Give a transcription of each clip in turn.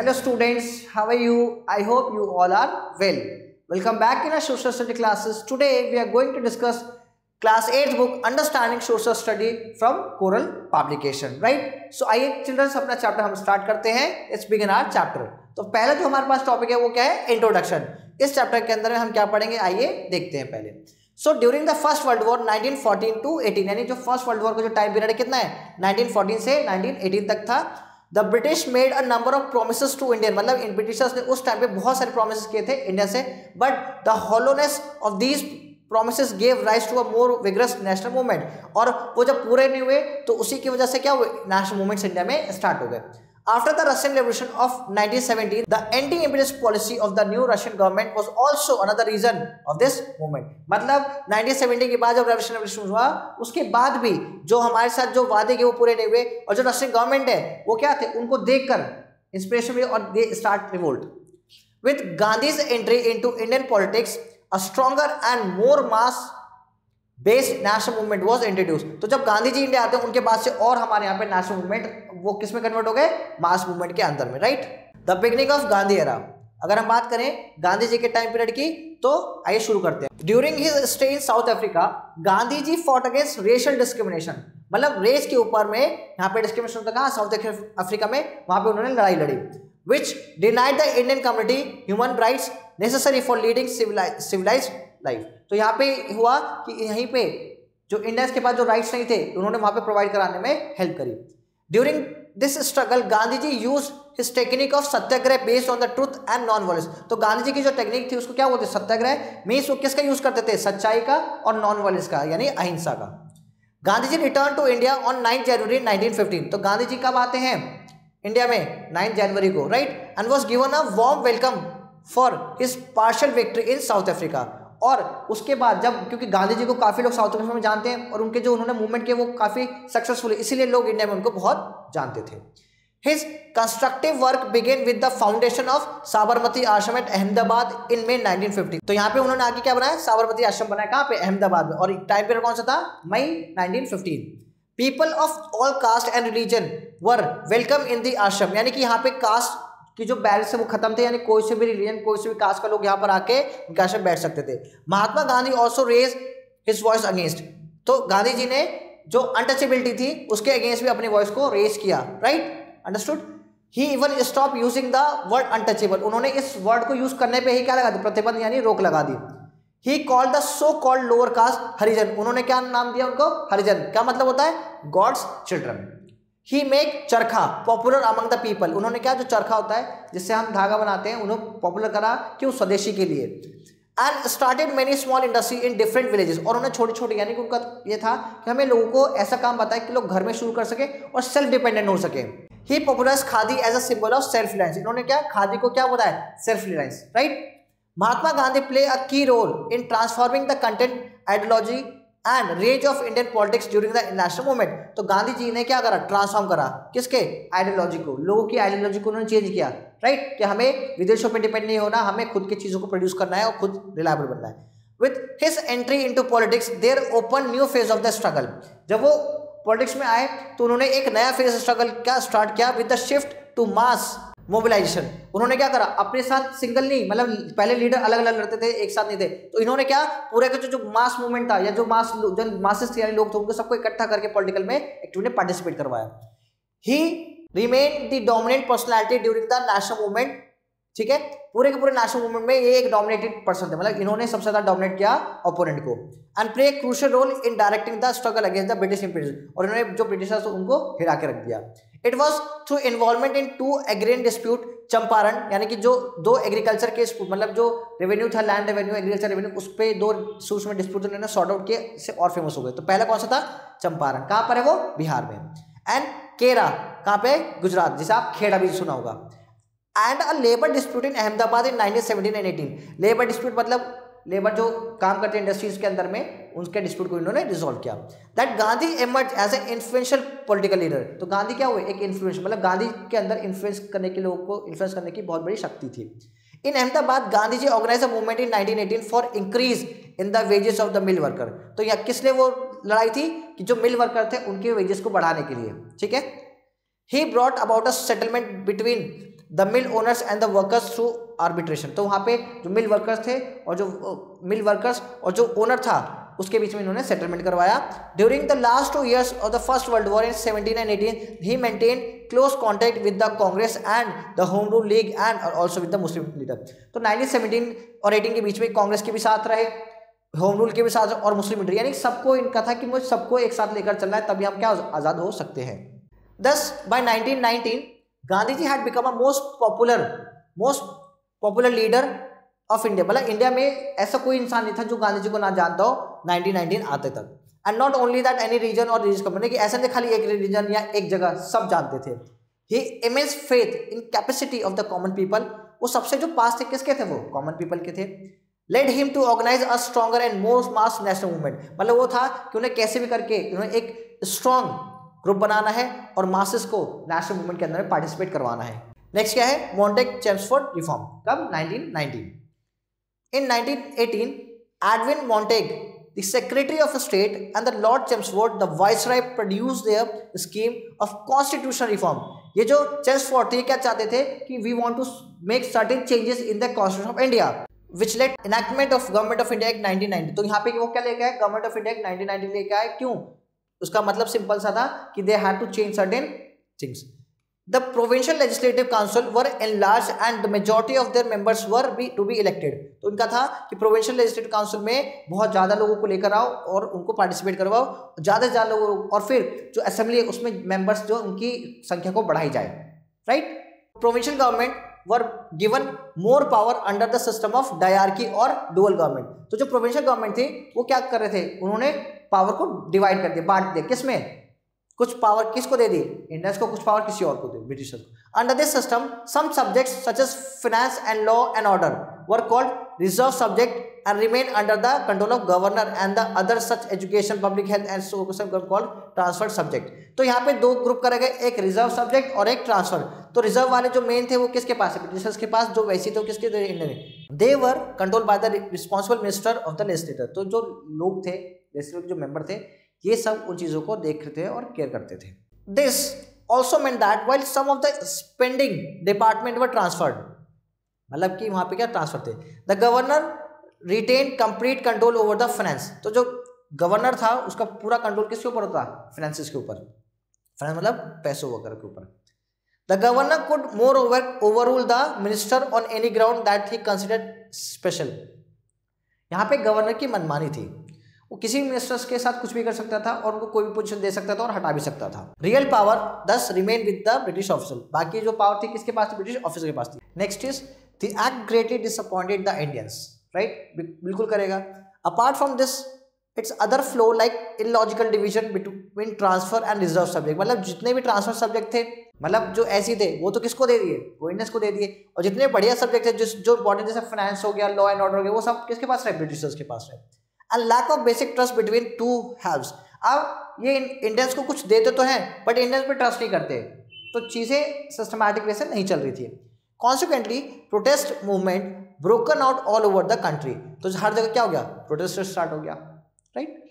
Hello students, how are you? I hope you all are well. Welcome back in our social study classes. Today we are going to discuss class 8 book Understanding Social Study from Coral Publication, right? So आइए children अपना chapter हम start करते हैं. Let's begin our chapter. तो पहला जो हमारे पास topic है वो क्या है? इंट्रोडक्शन. इस चैप्टर के अंदर हम क्या पढ़ेंगे आइए देखते हैं पहले. So during the first world war 1914 to 18 यानी जो फर्स्ट वर्ल्ड वॉर का जो टाइम पीरियड कितना है 1914 से 1918 तक था. The British made a number of promises to Indian, मतलब इन ब्रिटिशर्स ने उस टाइम पे बहुत सारे प्रोमिस किए थे इंडिया से, but the hollowness of these promises gave rise to a more vigorous national movement. और वो जब पूरे नहीं हुए तो उसी की वजह से क्या हुए नेशनल मूवमेंट्स इंडिया में स्टार्ट हो गए. After the Russian Revolution of 1917, the anti-imperialist policy of the new Russian government was also another reason of this movement. मतलब 1917 के बाद जब Russian Revolution हुआ उसके बाद भी जो हमारे साथ जो वादे के वो पूरे नहीं हुए और जो रशियन गवर्नमेंट है वो क्या थे उनको देखकर इंस्पिरेशन मिली और they start revolt. With Gandhi's entry into Indian politics, a stronger and more mass based national movement was introduce. तो जब गांधी जी इंडिया आते हैं उनके बाद से और हमारे यहाँ पे नेशनल मूवमेंट वो किस में कन्वर्ट हो गए मास मूवमेंट के अंदर में, right. The beginning of Gandhi era. अगर हम बात करें गांधी जी के टाइम पीरियड की तो आइए शुरू करते हैं. During his stay in South Africa Gandhi ji fought against racial discrimination, मतलब रेस के ऊपर में यहाँ पे डिस्क्रिमिनेशन होता कहा साउथ अफ्रीका में, वहां पे उन्होंने लड़ाई लड़ी. Which denied the Indian community human rights necessary for leading civilised life. तो यहाँ पे हुआ कि यहीं पे जो इंडियंस के पास जो राइट्स नहीं थे उन्होंने वहां पे प्रोवाइड कराने में हेल्प करी. During this struggle Gandhi ji use his technique of satyagraha based on the truth and non violence. तो गांधी जी की जो टेक्निक थी उसको क्या बोलते सत्याग्रह, मीन्स वो किसका यूज करते थे सच्चाई का और नॉन वायलेंस का यानी अहिंसा का. Gandhi ji return to India on 9 जनवरी 1915. तो गांधी जी कब आते हैं इंडिया में 9 जनवरी को, right, and was given a warm welcome for his partial victory in South Africa. और उसके बाद जब क्योंकि गांधी जी को काफ़ी लोग साउथ अफ्रीका में जानते हैं और उनके जो उन्होंने मूवमेंट किए वो काफ़ी सक्सेसफुल है, इसीलिए लोग इंडिया में उनको बहुत जानते थे. His constructive work began with the foundation of Sabarmati Ashram at Ahmedabad in May 1950. तो यहाँ पे उन्होंने आगे क्या बनाया साबरमती आश्रम बनाया कहाँ पे अहमदाबाद में, और टाइम पीरियड कौन सा था मई 1915. People of all cast and religion were welcome in the आश्रम, यानी कि यहाँ पे कास्ट कि जो बैरियर्स है वो खत्म थे, यानी कोई से भी रिलीजन कोई से भी कास्ट का लोग यहाँ पर आके उनके आश्रम बैठ सकते थे. Mahatma Gandhi also raise his voice against. तो गांधी जी ने जो अनटचेबिलिटी थी उसके अगेंस्ट भी अपनी वॉइस को रेज किया, right, understood. He even stop using the word untouchable. उन्होंने इस वर्ड को यूज करने पे ही क्या लगा दी प्रतिबंध यानी रोक लगा दी. He called the so called lower caste Harijan. उन्होंने क्या नाम दिया उनको हरिजन. क्या मतलब होता है गॉड्स चिल्ड्रन. ही मेक चरखा पॉपुलर अमंग द पीपल. उन्होंने क्या जो चरखा होता है जिससे हम धागा बनाते हैं उन्हें पॉपुलर करा क्यों स्वदेशी के लिए. And started many small industry in different villages. और उन्होंने छोटे छोटे यानी कि उनका ये था कि हमें लोगों को ऐसा काम बताया कि लोग घर में शुरू कर सके और सेल्फ डिपेंडेंट हो सके. He popularise khadi as a symbol of self reliance. इन्होंने क्या खादी को क्या बताया self reliance, right. Mahatma Gandhi play a key role in transforming the content ideology and range of Indian politics during the national movement. तो गांधी जी ने क्या करा ट्रांसफॉर्म करा किसके आइडियोलॉजी को, लोगों की आइडियोलॉजी को उन्होंने चेंज किया, राइट, कि हमें विदेशों पर डिपेंड नहीं होना, हमें खुद की चीज़ों को प्रोड्यूस करना है और खुद रिलायबल बनना है. With his entry into politics there open new phase of the struggle. जब वो पॉलिटिक्स में आए तो उन्होंने एक नया फेज स्ट्रगल क्या स्टार्ट किया with the shift to mass mobilisation. उन्होंने क्या करा अपने साथ सिंगल नहीं, मतलब पहले लीडर अलग अलग लड़ते थे एक साथ नहीं थे, तो इन्होंने क्या पूरे का जो मास मूवमेंट था या जो मासेस यानी लोग थे उनको सबको इकट्ठा करके पॉलिटिकल में एक्टिवली पार्टिसिपेट करवाया. He remain the dominant personality during the national movement. ठीक है, पूरे के पूरे नेशनल मूवमेंट में ये एक डोमिनेटेड पर्सन थे, मतलब इन्होंने सबसे ज्यादा डोमिनेट किया ओपोनेंट को. And play crucial role in directing the struggle against the British imperial. और इन्होंने जो ब्रिटिशर्स उनको हिरा के रख दिया. It was through involvement in 2 agrarian dispute Champaran, यानी कि जो 2 एग्रीकल्चर के मतलब जो रेवेन्यू था लैंड रेवेन्यू एग्रीकल्चर रेवेन्यू उस पर 2 सूट्स में डिस्प्यूट उन्होंने सॉर्ट आउट किए, इससे और फेमस हो गए. तो पहला कौन सा था चंपारण, कहाँ पर है वो बिहार में. एंड केरा कहाँ पे गुजरात, जिसे आप खेड़ा भी सुना होगा. And a labour dispute in Ahmedabad in 1917 and 18. Labour dispute मतलब लेबर जो काम करते हैं इंडस्ट्रीज के अंदर में उनके डिस्प्यूट को इन्होंने रिजॉल्व किया. That Gandhi emerge as a influential political leader. तो गांधी क्या हुए एक इन्फ्लुएंस, मतलब गांधी के अंदर इन्फ्लुएंस करने के लोगों को इन्फ्लुएंस करने की बहुत बड़ी शक्ति थी. In Ahmedabad Gandhi ji organise a movement in 1918 for increase in the wages of the mill worker. तो यह किसने वो लड़ाई थी कि जो मिल वर्कर थे उनके वेजेस को बढ़ाने के लिए, ठीक है. He brought about a settlement between the mill owners and the workers through arbitration. तो वहाँ पे जो मिल वर्कर्स थे और जो ओनर था उसके बीच में इन्होंने सेटलमेंट करवाया। During the last 2 years of the first world war in 17 and 18 he maintain close contact with the Congress and the home rule league and also with the Muslim leader. तो 1917 और 18 के बीच में कांग्रेस के भी साथ रहे, होम रूल के भी साथ और मुस्लिम लीडर, यानी सबको इनका था कि मुझे सबको एक साथ लेकर चलना है, तभी हम क्या आज़ाद हो सकते हैं। Thus by 1919 Gandhi ji had become a most popular leader of India. मतलब इंडिया में ऐसा कोई इंसान नहीं था जो गांधी जी को ना जानता हो 1919 आते तक। And not only that any region और रिलीजियस कम्युनिटी, कि ऐसा नहीं खाली एक रीजन या एक जगह, सब जानते थे। He immense faith in capacity of the common people, वो सबसे जो पास थे किसके थे, वो कॉमन पीपल के थे। Led him to organise a stronger and more mass national movement, मतलब वो था कि उन्हें कैसे भी करके उन्हें एक स्ट्रॉन्ग ग्रुप बनाना है और मासेस को नेशनल मूवमेंट के अंदर पार्टिसिपेट करवाना है। नेक्स्ट क्या है, मॉन्टेग चेम्सफोर्ड रिफॉर्म, कब, 1919। In 1918, Edwin Montague, the Secretary of State, and the Lord Chelmsford, the Viceroy, produced their scheme of constitutional reform. ये जो चेम्सफोर्ड थे क्या चाहते थे कि we want to make certain changes in the Constitution of India, which led enactment of Government of India Act 1990. तो यहाँ पे वो क्या लेके आए, Government of India Act 1990 लेके आए। क्यों? उसका मतलब सिंपल सा था कि they had to change certain things. The provincial legislative council were enlarged and the majority of their members were to be elected. तो इनका था कि provincial legislative council में बहुत ज़्यादा लोगों को लेकर आओ और उनको पार्टिसिपेट करवाओ, ज़्यादा से ज़्यादा लोगों, और फिर जो असेंबली है उसमें मेंबर्स जो उनकी संख्या को बढ़ाई जाए, right. Provincial government were given more power under the system of dyarchy और डुअल गवर्नमेंट। तो जो प्रोविंशियल गवर्नमेंट थी वो क्या कर रहे थे, उन्होंने पावर को डिवाइड कर दिया, बांट दिया। किसमें, कुछ पावर किसको दे दी, इंडियंस को, कुछ पावर किसी और को दे, ब्रिटिशर्स को। Under this system some subjects such as finance and law and order were called reserve subject and remain under the control of governor and the other such education, public health and social called transfer subject. तो यहाँ पे दो group करे गए, एक reserve subject और एक transfer. तो रिजर्व वाले जो मेन थे वो किसके पास है, ब्रिटिशर्स के पास, जो वैसे तो किसके थे, Indian. They were control by the responsible minister of the legislator. तो जो लोग थे लेजिस्लेटर के जो मेंबर थे ये सब उन चीज़ों को देखते थे और केयर करते थे। This also meant that while some of the spending department were transferred, मतलब कि वहाँ पे क्या ट्रांसफर थे, the governor retained complete control over the finance। तो जो गवर्नर था उसका पूरा कंट्रोल किसके ऊपर होता, फाइनेंसेस के ऊपर, फाइनेंस मतलब पैसों वगैरह के ऊपर। The governor could moreover overrule the minister on any ground that he considered special। यहाँ पे गवर्नर की मनमानी थी, वो किसी मिनिस्टर्स के साथ कुछ भी कर सकता था और उनको कोई भी पोजीशन दे सकता था और हटा भी सकता था। रियल पावर दस remain with the British officer, बाकी जो पावर थी किसके पास थी, ब्रिटिश ऑफिसर के पास थी। Next is the act greatly disappointed the Indians, right, बिल्कुल करेगा। Apart from this it's other flow like illogical division between transfer and reserve subject, मतलब जितने भी ट्रांसफर सब्जेक्ट थे, मतलब जो ऐसे थे वो तो किसको दे दिए, वो इंडियंस को दे दिए, और जितने बढ़िया सब्जेक्ट थे जो इंपॉर्टेंट जैसे फाइनेंस हो गया, लॉ एंड ऑर्डर हो गया, वो सब किसके पास रहे, ब्रिटिशर्स के पास रहे। And lack of basic trust between two halves। अब ये इंडियंस को कुछ देते तो हैं बट इंडियंस पे ट्रस्ट नहीं करते, तो चीज़ें सिस्टमैटिक वे से नहीं चल रही थी। Consequently protest movement broken out all over the country, तो हर जगह क्या हो गया, प्रोटेस्ट स्टार्ट हो गया, right.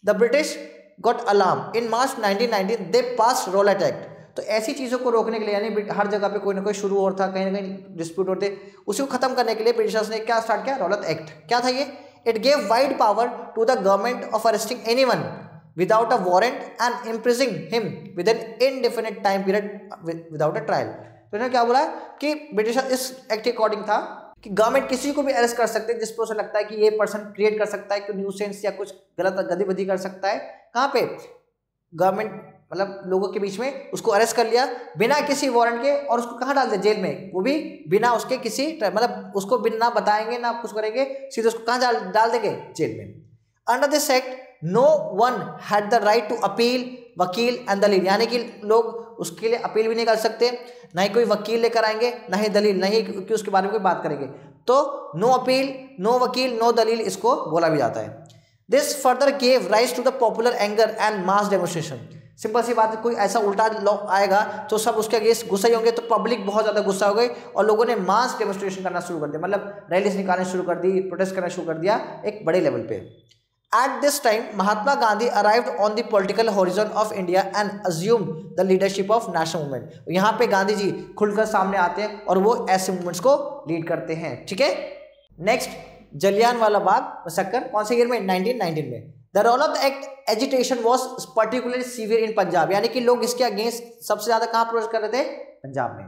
The British got alarm in March 1919 they pass Rowlatt act. तो ऐसी चीज़ों को रोकने के लिए, यानी हर जगह पे कोई ना कोई शुरू हो रहा था, कहीं ना कहीं डिस्प्यूट होते, उसी को खत्म करने के लिए ब्रिटिशर्स ने क्या स्टार्ट किया, रॉलेट एक्ट। क्या था ये, it gave wide power to the government of arresting anyone without a warrant and imprisoning him with an indefinite time period without a trial। तो इन्होंने क्या बोला कि ब्रिटिश इस एक्ट के अकॉर्डिंग था कि गवर्नमेंट किसी को भी अरेस्ट कर सकते हैं जिस पर उसे लगता है कि ये पर्सन क्रिएट कर सकता है कि न्यूसेंस या कुछ गलत गतिविधि कर सकता है। कहाँ पे, गवर्नमेंट मतलब लोगों के बीच में उसको अरेस्ट कर लिया बिना किसी वारंट के, और उसको कहाँ डाल दे, जेल में, वो भी बिना उसके किसी मतलब उसको बिना बताएंगे ना कुछ करेंगे, सीधे उसको कहाँ डाल देंगे, जेल में। Under this act no one had the right to appeal वकील एंड दलील, यानी कि लोग उसके लिए अपील भी नहीं कर सकते, ना ही कोई वकील लेकर आएंगे, ना ही दलील, नहीं कि उसके बारे में कोई बात करेंगे। तो no appeal, no vakil, no dalil इसको बोला भी जाता है। This further gave rise to the popular anger and mass demonstration. Simple सी बात है, कोई ऐसा उल्टा लॉ आएगा तो सब उसके अगेंस्ट गुस्सा ही होंगे, तो पब्लिक बहुत ज़्यादा गुस्सा हो गई और लोगों ने मास डेमोन्स्ट्रेशन करना शुरू कर दिया, मतलब रैलीज निकालना शुरू कर दी, प्रोटेस्ट करना शुरू कर दिया एक बड़े लेवल पे। At this time, Mahatma Gandhi arrived on the political horizon of India and assumed the leadership of national movement. यहाँ पे गांधी जी खुलकर सामने आते हैं और वो ऐसे मूवमेंट्स को लीड करते हैं, ठीक है। नेक्स्ट, जलियांवाला बाग मैसेकर कौन से ईयर में? 1919 में। The Rowlatt act agitation was particularly severe इन पंजाब, यानी कि लोग इसके अगेंस्ट सबसे ज्यादा कहाँ प्रोटेस्ट कर रहे थे? पंजाब में।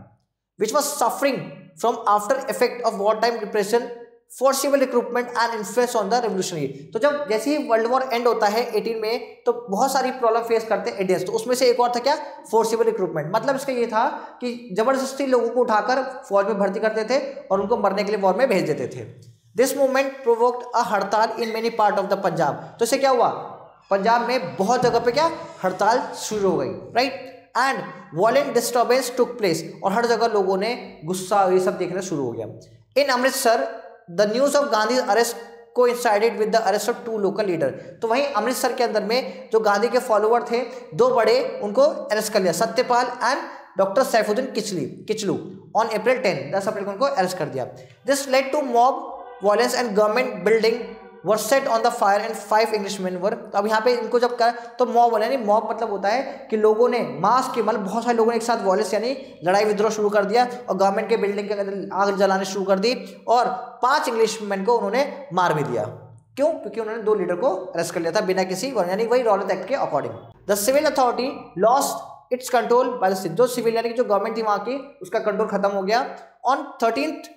Which was suffering from after effect of war time depression, forcible recruitment and influence on the revolutionary. तो जब जैसे ही वर्ल्ड वॉर एंड होता है 18 में, तो बहुत सारी प्रॉब्लम फेस करते हैं इंडियंस। तो उसमें से एक और था क्या? Forcible recruitment. मतलब इसका ये था कि जबरदस्ती लोगों को उठाकर फौज में भर्ती करते थे और उनको मरने के लिए वॉर में भेज देते थे। दिस मूवमेंट प्रोवोक्ड अ हड़ताल in many part of the Punjab. तो इससे क्या हुआ? पंजाब में बहुत जगह पे क्या हड़ताल शुरू हो गई, right. And वॉलेंट disturbance took place, और हर जगह लोगों ने गुस्सा ये सब देखना शुरू हो गया। In Amritsar the news of Gandhi arrest coincided with the arrest of 2 local leader. तो वहीं अमृतसर के अंदर में जो गांधी के फॉलोअर थे 2 बड़े, उनको अरेस्ट कर लिया, Satyapal and doctor Saifuddin Kitchlew on April 10, 10 अप्रैल को उनको अरेस्ट कर दिया। This led to mob violence and government building were set on the fire and 5 Englishman were. अब यहाँ पे इनको जब कर तो मॉब बना, नहीं मॉब मतलब होता है कि लोगों ने मास के मतलब बहुत सारे लोगों ने एक साथ वायलेंस यानी लड़ाई विद्रोह शुरू कर दिया और गवर्नमेंट के बिल्डिंग के अंदर आग जलाने शुरू कर दी और 5 इंग्लिशमैन को उन्होंने मार भी दिया। क्यों? क्योंकि उन्होंने 2 लीडर को अरेस्ट कर लिया था बिना किसी यानी वही रौलत एक्ट के according. The civil authority lost its control by the जो सिविल यानी कि जो गवर्नमेंट थी वहां की, उसका कंट्रोल खत्म हो गया। On 13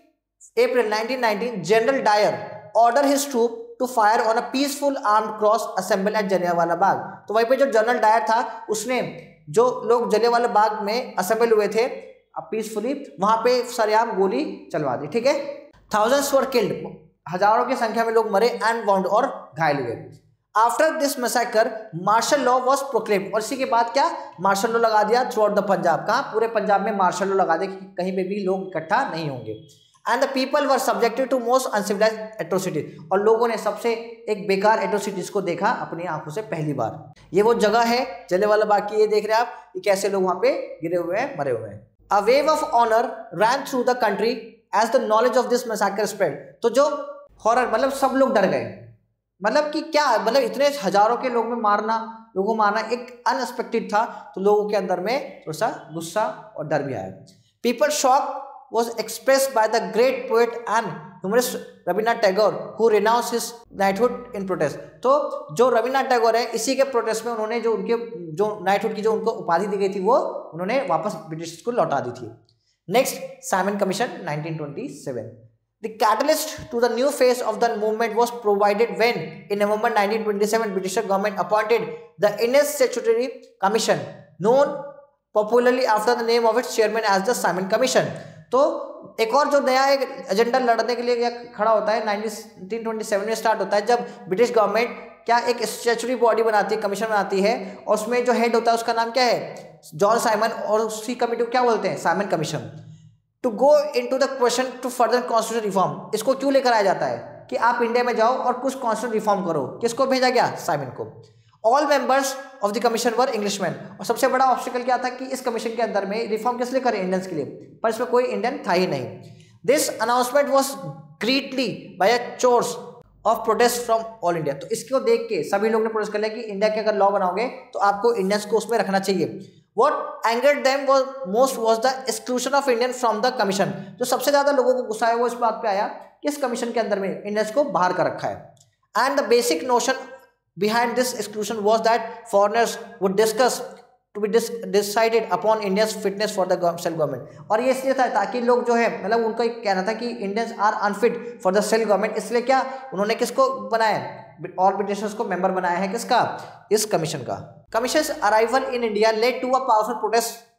April 1919 general Dyer order his troop to fire on a peaceful armed crowd assemble at Jallianwala Bagh. तो वहीं पे जो जनरल डायर था उसने जो लोग जलियांवाला बाग में असेंबल हुए थे पीसफुली, वहां पे सरेआम गोली चलवा दी, ठीक है। थाउजेंड्स वर किल्ड, हजारों की संख्या में लोग मरे, एंड वाउंड और घायल हुए। After this massacre martial law was proclaimed, और इसी के बाद क्या? मार्शल लॉ लगा दिया थ्रू आउट द पंजाब। कहाँ? पूरे पंजाब में मार्शल लॉ लगा दिया कि कहीं पे भी लोग इकट्ठा नहीं होंगे। And the people were subjected to most uncivilised atrocities, और लोगों ने सबसे एक बेकार एट्रोसिटीज को देखा अपनी आंखों से पहली बार। ये वो जगह है जलियांवाला बाग की, ये देख रहे हैं आप, ये कैसे लोग वहां पे गिरे हुए हैं, मरे हुए हैं। A wave of honour ran through the country as the knowledge of this massacre spread. तो जो हॉरर मतलब सब लोग डर गए, मतलब कि क्या मतलब इतने हजारों के लोगों को मारना एक अनएक्सपेक्टेड था, तो लोगों के अंदर में थोड़ा सा गुस्सा और डर भी आया। People shock was expressed by the great poet and humorist Rabindranath Tagore who renounced his knighthood in protest। तो जो रविन्द्रनाथ टैगोर है, इसी के प्रोटेस्ट में उन्होंने जो नाइटहुड की जो उनको उपाधि दी गई थी वो उन्होंने वापस ब्रिटिश को लौटा दी थी। Next, Simon commission 1927। The catalyst to the new phase of the movement was provided when in November 1927 British government appointed the Indian Statutory Commission, known popularly after the name of its chairman as the Simon Commission। तो एक और जो नया एक agenda लड़ने के लिए खड़ा होता है 1927 में स्टार्ट होता है, जब ब्रिटिश गवर्नमेंट क्या एक स्टैट्यूटरी बॉडी बनाती है, कमीशन बनाती है, और उसमें जो हेड होता है उसका नाम क्या है? जॉन साइमन, और उसी कमेटी को क्या बोलते हैं? Simon Commission. To go into the question to further constitution reform. इसको क्यों लेकर आया जाता है कि आप इंडिया में जाओ और कुछ कॉन्स्टिट्यूशन रिफॉर्म करो। किसको भेजा गया? साइमन को। All members of the commission were Englishman, और सबसे बड़ा ऑब्स्टिकल क्या था कि इस कमीशन के अंदर में रिफॉर्म किस लिए करें? इंडियंस के लिए, पर इसमें कोई इंडियन था ही नहीं। This announcement was greeted by a chorus of protest from all India. तो इसको देख के सभी लोग ने प्रोटेस्ट कर लिया कि इंडिया के अगर लॉ बनाओगे तो आपको इंडियंस को उसमें रखना चाहिए। What angered them most was the exclusion of Indian from the commission। जो सबसे ज्यादा लोगों को गुस्सा है वो इस बात पे आया कि इस कमीशन के अंदर में इंडियंस को बाहर कर रखा है। And the basic notion behind this exclusion was that foreigners would discuss to be decided upon India's fitness for the self government। और ये इसलिए था ताकि लोग जो है मतलब उनका कहना था कि Indians are unfit for the self government, इसलिए क्या उन्होंने किसको बनाया? और ब्रिटिशर्स को मेंबर बनाया है किसका? इस कमीशन का। Commission's arrival in India led to a powerful protest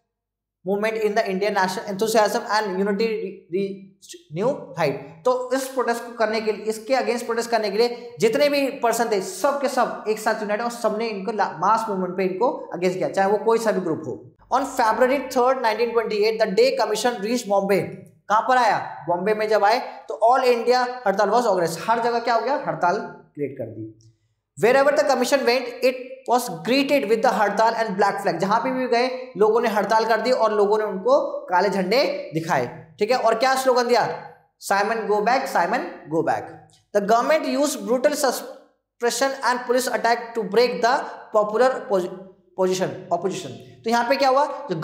movement in the Indian national enthusiasm and unity reached new height. तो इस प्रोटेस्ट को करने के लिए, इसके अगेंस्ट प्रोटेस्ट करने के लिए जितने भी पर्सन थे सब के सब एक साथ यूनाइटेड और सबने इनको मास मूवमेंट पे इनको अगेंस्ट किया, चाहे वो कोई सा भी ग्रुप हो। On February 3, 1928 the day commission reach Bombay. कहाँ पर आया? बॉम्बे में जब आए तो ऑल इंडिया हड़ताल वॉज ऑर्गेनाइज्ड। हर जगह क्या हो गया? हड़ताल क्रिएट कर दी। Wherever the commission went, it was greeted with the हड़ताल and black flag। जहां भी गए लोगों ने हड़ताल कर दी और लोगों ने उनको काले झंडे दिखाए, ठीक है। और क्या स्लोगन दिया? Simon go back, Simon go back. The government use brutal suppression and police attack to break the popular opposition। तो यहाँ पे क्या हुआ, जो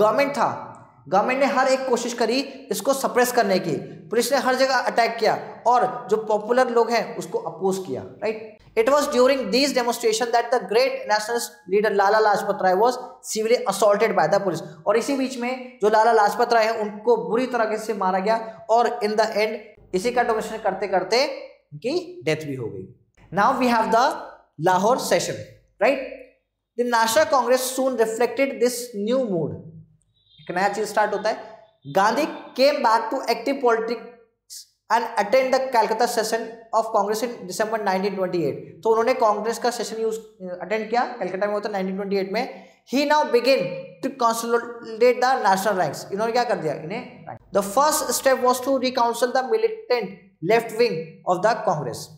गवर्नमेंट ने हर एक कोशिश करी इसको सप्रेस करने की, पुलिस ने हर जगह अटैक किया और जो पॉपुलर लोग हैं उसको अपोज किया, right. It was during these demonstration that the great nationalist leader Lala Lajpat Rai was severely assaulted by the police. और इसी बीच में जो लाला लाजपत राय है उनको बुरी तरीके से मारा गया और इन द एंड इसी का डेमोन्स्ट्रेशन करते करते उनकी डेथ भी हो गई। Now we have the Lahore session, right. The national Congress soon reflected this new mood. एक नया चीज स्टार्ट होता है। Gandhi came back to active politics and attend the Calcutta session of Congress in December 1928। तो उन्होंने कांग्रेस का सेशन अटेंड किया, कलकत्ता में होता 1928 में। He now begin to consolidate the national ranks. इन्होंने क्या कर दिया, इन्हें the first step was to reconcile the militant left wing of the Congress,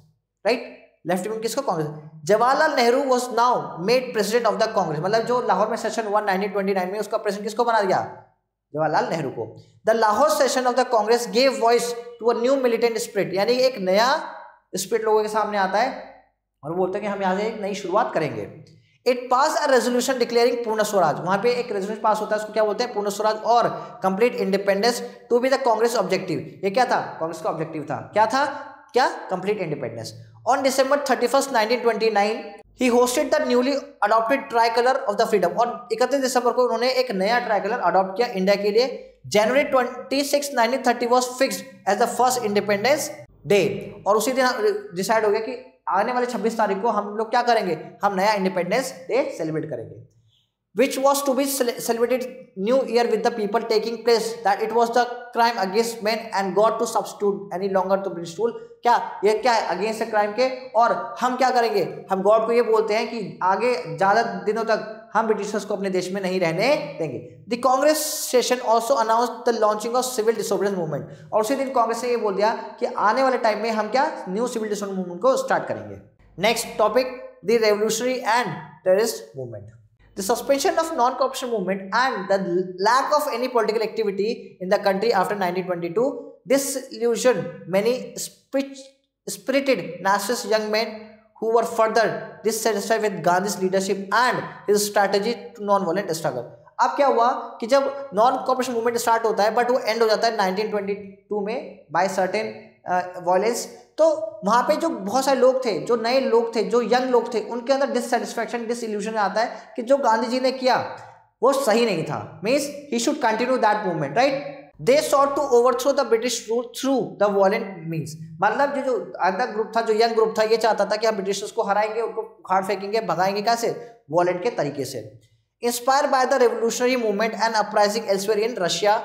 right. Left wing किसको, Congress. Jawaharlal Nehru was now made president of the Congress. मतलब जो लाहौर में सेशन हुआ 1929 में, उसका प्रेसिडेंट किसको बना दिया, जवाहरलाल नेहरू को। The Lahore session of the Congress gave voice to a new militant spirit. यानी एक नया स्पिरिट लोगों के सामने आता है और बोलते हैं कि हम यहाँ से एक नई शुरुआत करेंगे। It pass a resolution declaring पूर्ण स्वराज। वहां पे एक रेजोल्यूशन पास होता है, उसको क्या बोलते हैं, पूर्ण स्वराज और complete independence to be the Congress objective. ये क्या था, कांग्रेस का ऑब्जेक्टिव था, क्या था, क्या, complete independence. On December 31, 1929 he hosted the newly adopted tricolor of the freedom। और 31 दिसंबर को उन्होंने एक नया ट्राइकलर अडॉप्ट किया इंडिया के लिए। January 26, 1930 was fixed as the first independence day। और उसी दिन डिसाइड हो गया कि आने वाले 26 तारीख को हम लोग क्या करेंगे, हम नया इंडिपेंडेंस डे सेलिब्रेट करेंगे। which was to be celebrated new year with the people taking place that it was the crime against men and God to substitute any longer to British rule। क्या ये क्या है, against crime के, और हम क्या करेंगे, हम गॉड को ये बोलते हैं कि आगे ज्यादा दिनों तक हम ब्रिटिशर्स को अपने देश में नहीं रहने देंगे। The Congress session also announce the launching of civil disobedience movement. और उसी दिन कांग्रेस ने ये बोल दिया कि आने वाले टाइम में हम क्या, न्यू सिविल डिसोबीडियंस मूवमेंट को स्टार्ट करेंगे। Next topic, the revolutionary and terrorist movement. The suspension of non-cooperation movement and the lack of any political activity in the country after 1922 disillusioned many spirited nationalist young men who were further dissatisfied with Gandhi's leadership and his strategy to non-violent struggle। अब क्या हुआ कि जब non cooperation movement start होता है but वो and हो जाता है 1922 में बाय सर्टेन वायलेंस। तो वहां पे जो बहुत सारे लोग थे, जो नए लोग थे, जो यंग लोग थे, उनके अंदर डिससेटिस्फैक्शन, डिसइल्यूजन आता है कि जो गांधी जी ने किया वो सही नहीं था, means he should continue that movement, right. They sought to overthrow the British rule through the violent means. मतलब जो अदर ग्रुप था, जो यंग ग्रुप था, ये चाहता था कि हम ब्रिटिशर्स को हराएंगे, उनको उखाड़ फेंकेंगे, भगाएंगे, कैसे, वायलेंट के तरीके से। Inspired by the revolutionary movement and uprising elsewhere in Russia,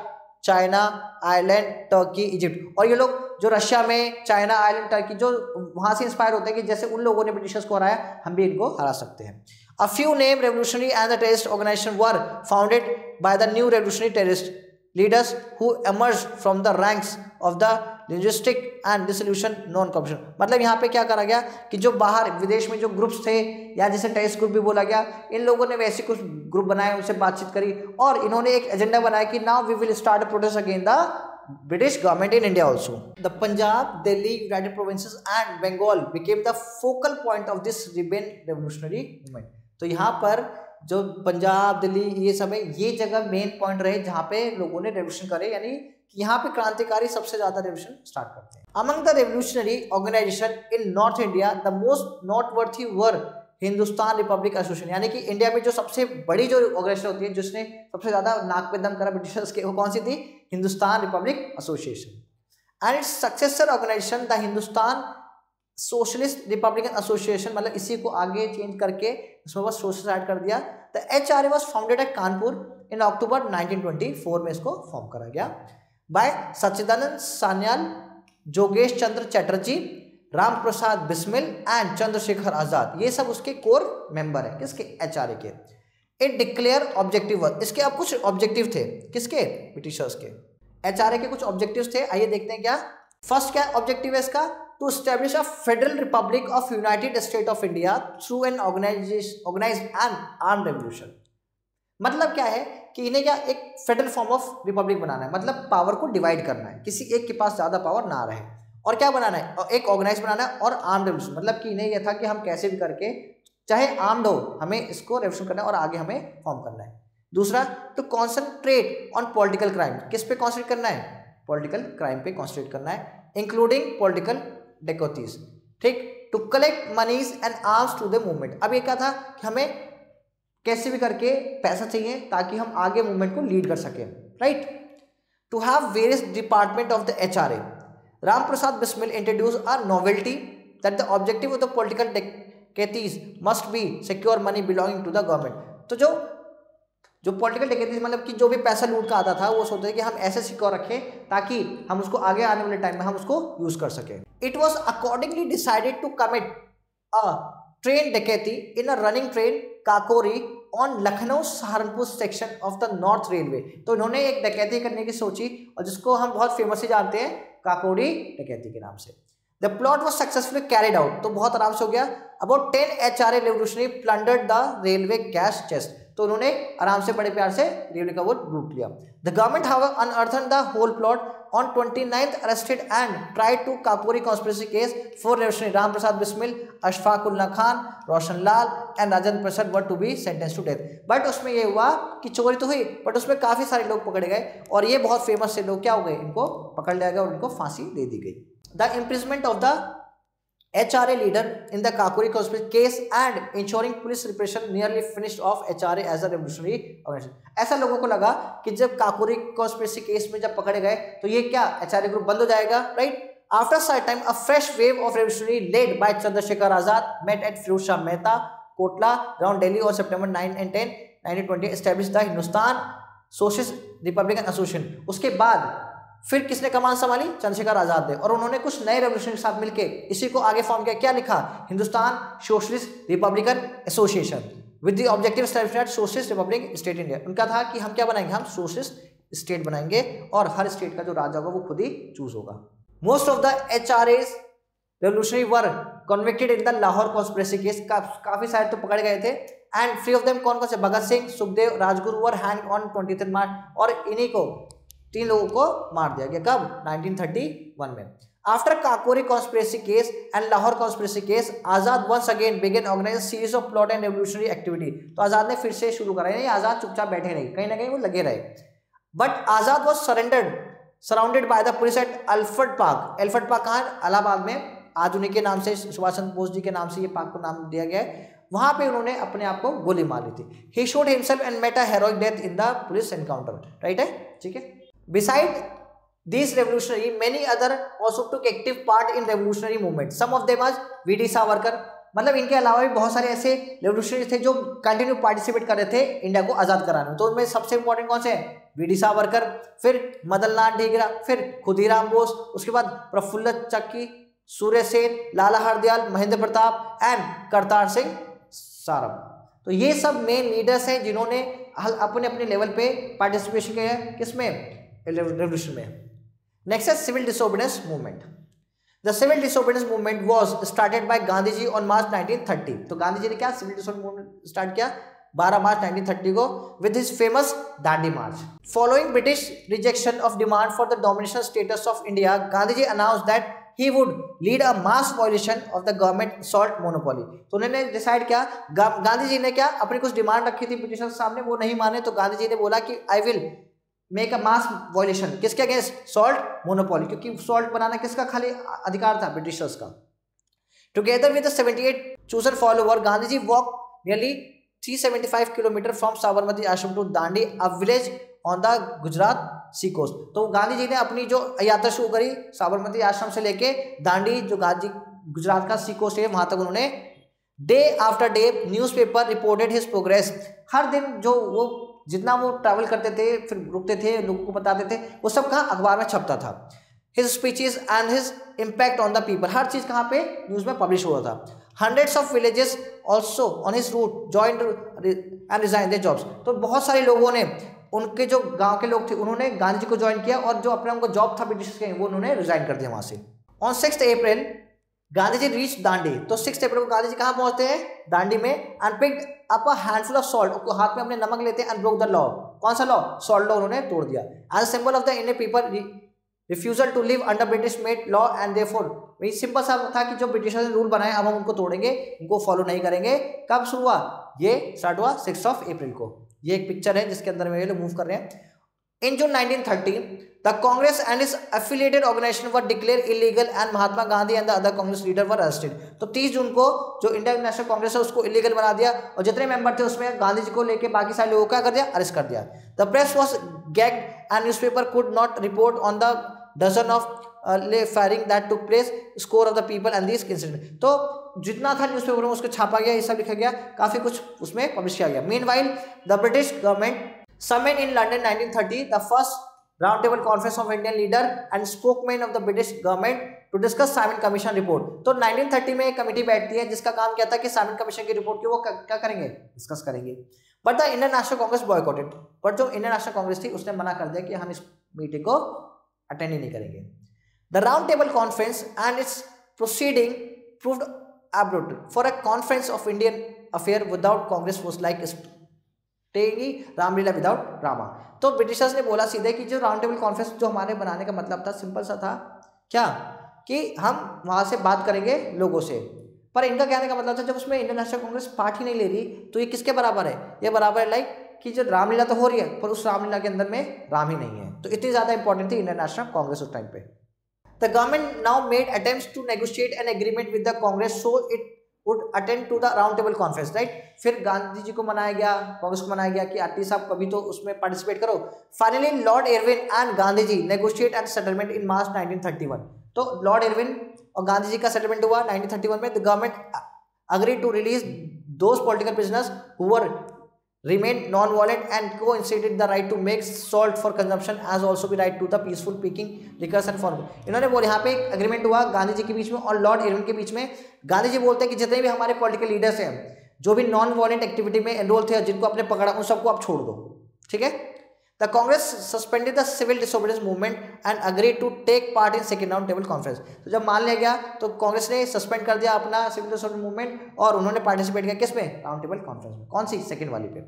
China, Ireland, Turkey, Egypt. और ये लोग जो रशिया में, चाइना, आयरलैंड, टर्की, जो वहां से इंस्पायर होते हैं कि जैसे उन लोगों ने ब्रिटिशर्स को हराया, हम भी इनको हरा सकते हैं। A few name revolutionary and the terrorist organisation were founded by the new revolutionary terrorist leaders who emerged from the ranks of the linguistic and dissolution non cooperation. मतलब यहाँ पे क्या करा गया कि जो बाहर विदेश में जो ग्रुप्स थे, या जिसे टेररिस्ट ग्रुप भी बोला गया, इन लोगों ने वैसे कुछ ग्रुप बनाए, उनसे बातचीत करी और इन्होंने एक एजेंडा बनाया कि now we will start a protest against the British government in India also। The Punjab, Delhi, United Provinces and Bengal became the focal point of this rebel revolutionary movement। तो यहाँ पर जो पंजाब, दिल्ली, ये सब है, ये जगह मेन पॉइंट रहे जहाँ पे लोगों ने रेवोल्यूशन करे, यानी कि यहाँ पे क्रांतिकारी सबसे ज्यादा रेवोल्यूशन स्टार्ट करते हैं। Among the revolutionary organization in North India, the most noteworthy were Hindustan Republic association. यानी कि इंडिया में जो सबसे बड़ी जो ऑर्गेनाइजेशन होती है, जिसने सबसे ज्यादा नाक पे दम करा ब्रिटिशर्स के, वो कौन सी थी, Hindustan Republic Association. And its successor organisation the Hindustan Socialist Republican Association. मतलब इसी को आगे चेंज करके उसमें बस सोशल ऐड कर दिया। The HRA was founded at Kanpur in October 1924 में इसको फॉर्म करा गया बाय सच्चिदानंद सान्याल, जोगेश चंद्र चैटर्जी, राम प्रसाद बिस्मिल एंड चंद्रशेखर आजाद। ये सब उसके कोर मेंबर है, किसके, HRA के। इट डिक्लेयर ऑब्जेक्टिव, इसके अब कुछ ऑब्जेक्टिव थे, किसके, ब्रिटिशर्स के। HRA के कुछ ऑब्जेक्टिव्स थे, आइए देखते हैं क्या। फर्स्ट क्या ऑब्जेक्टिव है इसका, to establish a federal republic of United State of India through an organised and armed revolution. मतलब क्या है कि इन्हें क्या, एक फेडरल फॉर्म ऑफ रिपब्लिक बनाना है, मतलब पावर को डिवाइड करना है, किसी एक के पास ज्यादा पावर ना रहे। और क्या बनाना है, और एक ऑर्गेनाइज बनाना है और आर्म्ड रेवोल्यूशन, मतलब कि इन्हें यह था कि हम कैसे भी करके चाहे आर्म्ड हो हमें इसको रेवोल्यूशन करना है और आगे हमें फॉर्म करना है। दूसरा, to concentrate on political crime, किस पे कॉन्सेंट्रेट करना है, पॉलिटिकल क्राइम पे कॉन्सेंट्रेट करना है, इंक्लूडिंग पॉलिटिकल डेकोटीज, ठीक। To collect monies and arms to the movement, अब ये क्या था कि हमें कैसे भी करके पैसा चाहिए ताकि हम आगे मूवमेंट को लीड कर सकें, right. To have various department of the HRA, Ram Prasad Bismil introduce a novelty that the objective of the political dacoities must be secure money belonging to the government. तो जो पॉलिटिकल डेकेटीज मतलब कि जो भी पैसा लूट का आता था वो सोचते थे कि हम ऐसे सिक्योर रखें ताकि हम उसको आगे आने वाले टाइम में हम उसको यूज कर सकें। It was accordingly decided to commit a train dakaiti in a running train Kakori on Lucknow Saharanpur section of the north railway. तो इन्होंने एक डकैती करने की सोची और जिसको हम बहुत फेमसली जानते हैं काकोरी डकैती के नाम से। The plot was successfully carried out, तो बहुत आराम से हो गया। About 10 HRA revolutionary plundered the railway cash chest, तो उन्होंने आराम से बड़े प्यार से रेलवे का वो लूट लिया। The government have unearthed the whole plot on 29th arrested and tried to Kakori conspiracy case for revolutionary Ram Prasad Bismil, Ashfaq Ullah Khan, Roshan Lal and Rajendra Prasad were to be sentence to death. But उसमें ये हुआ कि चोरी तो हुई बट उसमें काफी सारे लोग पकड़े गए और ये बहुत फेमस से लोग क्या हो गए, इनको पकड़ लिया गया और इनको फांसी दे दी गई। The imprisonment of the HRA leader in the Kakori conspiracy case and ensuring police repression nearly finished off HRA as a revolutionary organization। ऐसा लोगों को लगा कि जब काकोरी कॉन्स्पिरेसी केस में जब पकड़े गए तो ये क्या HRA ग्रुप बंद हो जाएगा, right. After some time a fresh wave of revolutionary led by Chandrasekhar Azad met at Firoz Shah Mehta Kotla around Delhi on September 9 and 10, 1920 established the Hindustan Socialist Republican Association। उसके बाद फिर किसने कमान संभाली, चंद्रशेखर आजाद ने, और उन्होंने कुछ नए रेवोल्यूशन के साथ मिलकर इसी को आगे फॉर्म किया। क्या लिखा, Hindustan Socialist Republican association with the objective established socialist Republic state India. उनका था कि हम क्या बनाएंगे, हम सोशलिस्ट स्टेट बनाएंगे और हर स्टेट का जो राजा होगा वो खुद ही चूज होगा। Most of the HRAs revolutionary were convicted in the Lahore conspiracy case, काफी सारे तो पकड़े गए थे। एंड फ्री ऑफ देम कौन कौन से, भगत सिंह, सुखदेव, राजगुरु वर हैंग्ड ऑन 23 मार्च, और इन्हीं को 3 लोगों को मार दिया गया। कब, 1931 में। After Kakori conspiracy case and Lahore conspiracy case, Azad once again began organise series of plot and revolutionary activity. तो आजाद ने फिर से शुरू करा, नहीं आजाद चुपचाप बैठे नहीं, कहीं ना कहीं वो लगे रहे। But Azad was surrounded by the police at Alfred Park. Alfred Park कहाँ, इलाहाबाद में, आज उन्हीं के नाम से, सुभाष चंद्र बोस जी के नाम से ये पार्क को नाम दिया गया है। वहां पे उन्होंने अपने आप को गोली मार ली थी। He shot himself and met a heroic death in the police encounter, right है, ठीक है। Beside these revolutionary, many other also took active part in revolutionary movement. Some of them was V.D. Savarkar, मतलब इनके अलावा भी बहुत सारे ऐसे रेवोल्यूशनरी थे जो कंटिन्यू पार्टिसिपेट कर रहे थे इंडिया को आजाद कराने में। तो उनमें सबसे इंपॉर्टेंट कौन से हैं, V.D. सावरकर, फिर मदन लाल ढींगरा, फिर खुदीराम बोस, उसके बाद प्रफुल्ल चक्की, सूर्य सेन, लाला हरदयाल, महेंद्र प्रताप एंड करतार सिंह सारभ। तो ये सब मेन लीडर्स हैं जिन्होंने अपने अपने लेवल पे पार्टिसिपेशन किया है, किसमें, रेवोल्यूशन में। नेक्स्ट है civil disobedience movement. The civil disobedience movement was started by Gandhi ji on March 1930। तो गांधी जी ने क्या सिविल डिसोबीडियंस मूवमेंट स्टार्ट किया 12 मार्च 1930 को with his famous Dandi march. Following British rejection of demand for the domination status of India, Gandhi ji announced that he would lead a mass violation of the government salt monopoly। तो उन्होंने decide किया, गांधी जी ने क्या अपनी कुछ demand रखी थी ब्रिटिशर्स के सामने, वो नहीं माने, तो गांधी जी ने बोला कि I will make a mass violation, किसके अगेंस्ट, सॉल्ट मोनोपोली, क्योंकि सॉल्ट बनाना किसका खाली अधिकार था, ब्रिटिशर्स का। Together with 78 chosen follower, Gandhi ji walk nearly 375 kilometre from Sabarmati Ashram to Dandi, a village on the Gujarat sea coast. तो गांधी जी ने अपनी जो यात्रा शुरू करी साबरमती आश्रम से लेके दांडी, जो गांधी गुजरात का सी कोस्ट है, वहां तक उन्होंने day after day newspaper reported his progress. हर दिन जो वो जितना वो ट्रैवल करते थे, फिर रुकते थे, लोगों को बताते थे, वो सब कहाँ, अखबार में छपता था। His speeches and his impact on the people, हर चीज़ कहाँ पे, न्यूज़ में पब्लिश हुआ था। Hundreds of villages also on his route joined and resign their jobs. तो बहुत सारे लोगों ने, उनके जो गांव के लोग थे, उन्होंने गांधी जी को ज्वाइन किया और जो अपना उनको जॉब था ब्रिटिश के, वो उन्होंने रिजाइन कर दिया वहां से। On 6 April Gandhi ji reach Dandi. तो 6 अप्रैल को गांधी जी कहाँ पहुंचते हैं, दांडी में। And picked up a handful of salt, हाथ में अपने नमक लेते हैं। एंड ब्रोक द लॉ, कौन सा लॉ, सॉल्ट लॉ उन्होंने तोड़ दिया। As symbol of the Indian people refusal to live under British made law and therefore, वही सिंपल सा था कि जो ब्रिटिशर्स ने रूल बनाए अब हम उनको तोड़ेंगे, उनको फॉलो नहीं करेंगे। कब शुरू हुआ? ये स्टार्ट हुआ 6 अप्रैल को। ये एक पिक्चर है जिसके अंदर में मूव कर रहे हैं। In June 1930, the Congress and its affiliated organization were declared illegal and Mahatma Gandhi and the other Congress leaders were arrested. तो 30 जून को जो इंडियन नेशनल कांग्रेस है उसको इलीगल बना दिया और जितने मेंबर थे उसमें गांधी जी को लेके बाकी सारे लोगों को क्या कर दिया? अरेस्ट कर दिया। The press was gagged and newspaper could not report on the dozen of firing that took place, score of the people and these incidents. तो जितना था न्यूज़पेपर में उसको छापा गया, ये सब लिखा गया, काफी कुछ उसमें पब्लिश किया गया। Meanwhile, the British government summoned in London 1930 the first roundtable conference of Indian leader and spokesman of the British government to discuss Simon Commission report. तो 1930 में एक कमेटी बैठती है जिसका काम क्या था कि साइमन कमीशन की रिपोर्ट की वो क्या करेंगे? डिस्कस करेंगे। But the Indian national Congress boycotted, पर जो इंडियन नेशनल कांग्रेस थी उसने मना कर दिया कि हम इस मीटिंग को अटेंड ही नहीं करेंगे। The round table conference and its proceeding proved abortive for a conference of Indian affair without Congress was like Ramlila without Rama. तो ब्रिटिशर्स ने बोला सीधे कि जो राउंड टेबल कॉन्फ्रेंस जो हमारे बनाने का मतलब था सिंपल सा था, क्या कि हम वहां से बात करेंगे लोगों से, पर इनका कहने का मतलब था जब उसमें इंडियन नेशनल कांग्रेस पार्ट ही नहीं ले रही तो ये किसके बराबर है? ये बराबर है लाइक कि जो रामलीला तो हो रही है पर उस रामलीला के अंदर में राम ही नहीं है। तो इतनी ज्यादा इंपॉर्टेंट थी इंडियन नेशनल कांग्रेस उस टाइम पे। The government now made attempts to negotiate an agreement with the Congress so it would attend to the round table conference, right? फिर गांधी जी को मनाया गया, कांग्रेस को मनाया गया कि आरटी साहब कभी तो उसमें पार्टिसिपेट करो। Finally lord Irwin and Gandhi ji negotiate and settlement in March 1931। तो लॉर्ड इरविन और गांधी जी का सेटलमेंट हुआ 1931 में। The government agree to release those political prisoners who were remained non-violent and coincided the right to make salt for consumption as also be right to the peaceful picking liquors and farming। इन्होंने बोले यहाँ पे एक agreement हुआ गांधी जी के बीच में और लॉर्ड इरविन के बीच में। गांधी जी बोलते हैं कि जितने भी हमारे पॉलिटिकल लीडर्स हैं जो भी नॉन वायलेंट एक्टिविटी में एनरोल थे जिनको आपने पकड़ा उन सबको आप छोड़ दो, ठीक है। The Congress suspended the civil disobedience movement and agree to take part in second round table conference. तो जब मान लिया गया तो कांग्रेस ने सस्पेंड कर दिया अपना सिविल डिसोबीडियंस मूवमेंट और उन्होंने पार्टिसिपेट किया किस में? राउंड टेबल कॉन्फ्रेंस में। कौन सी? सेकंड वाली पे।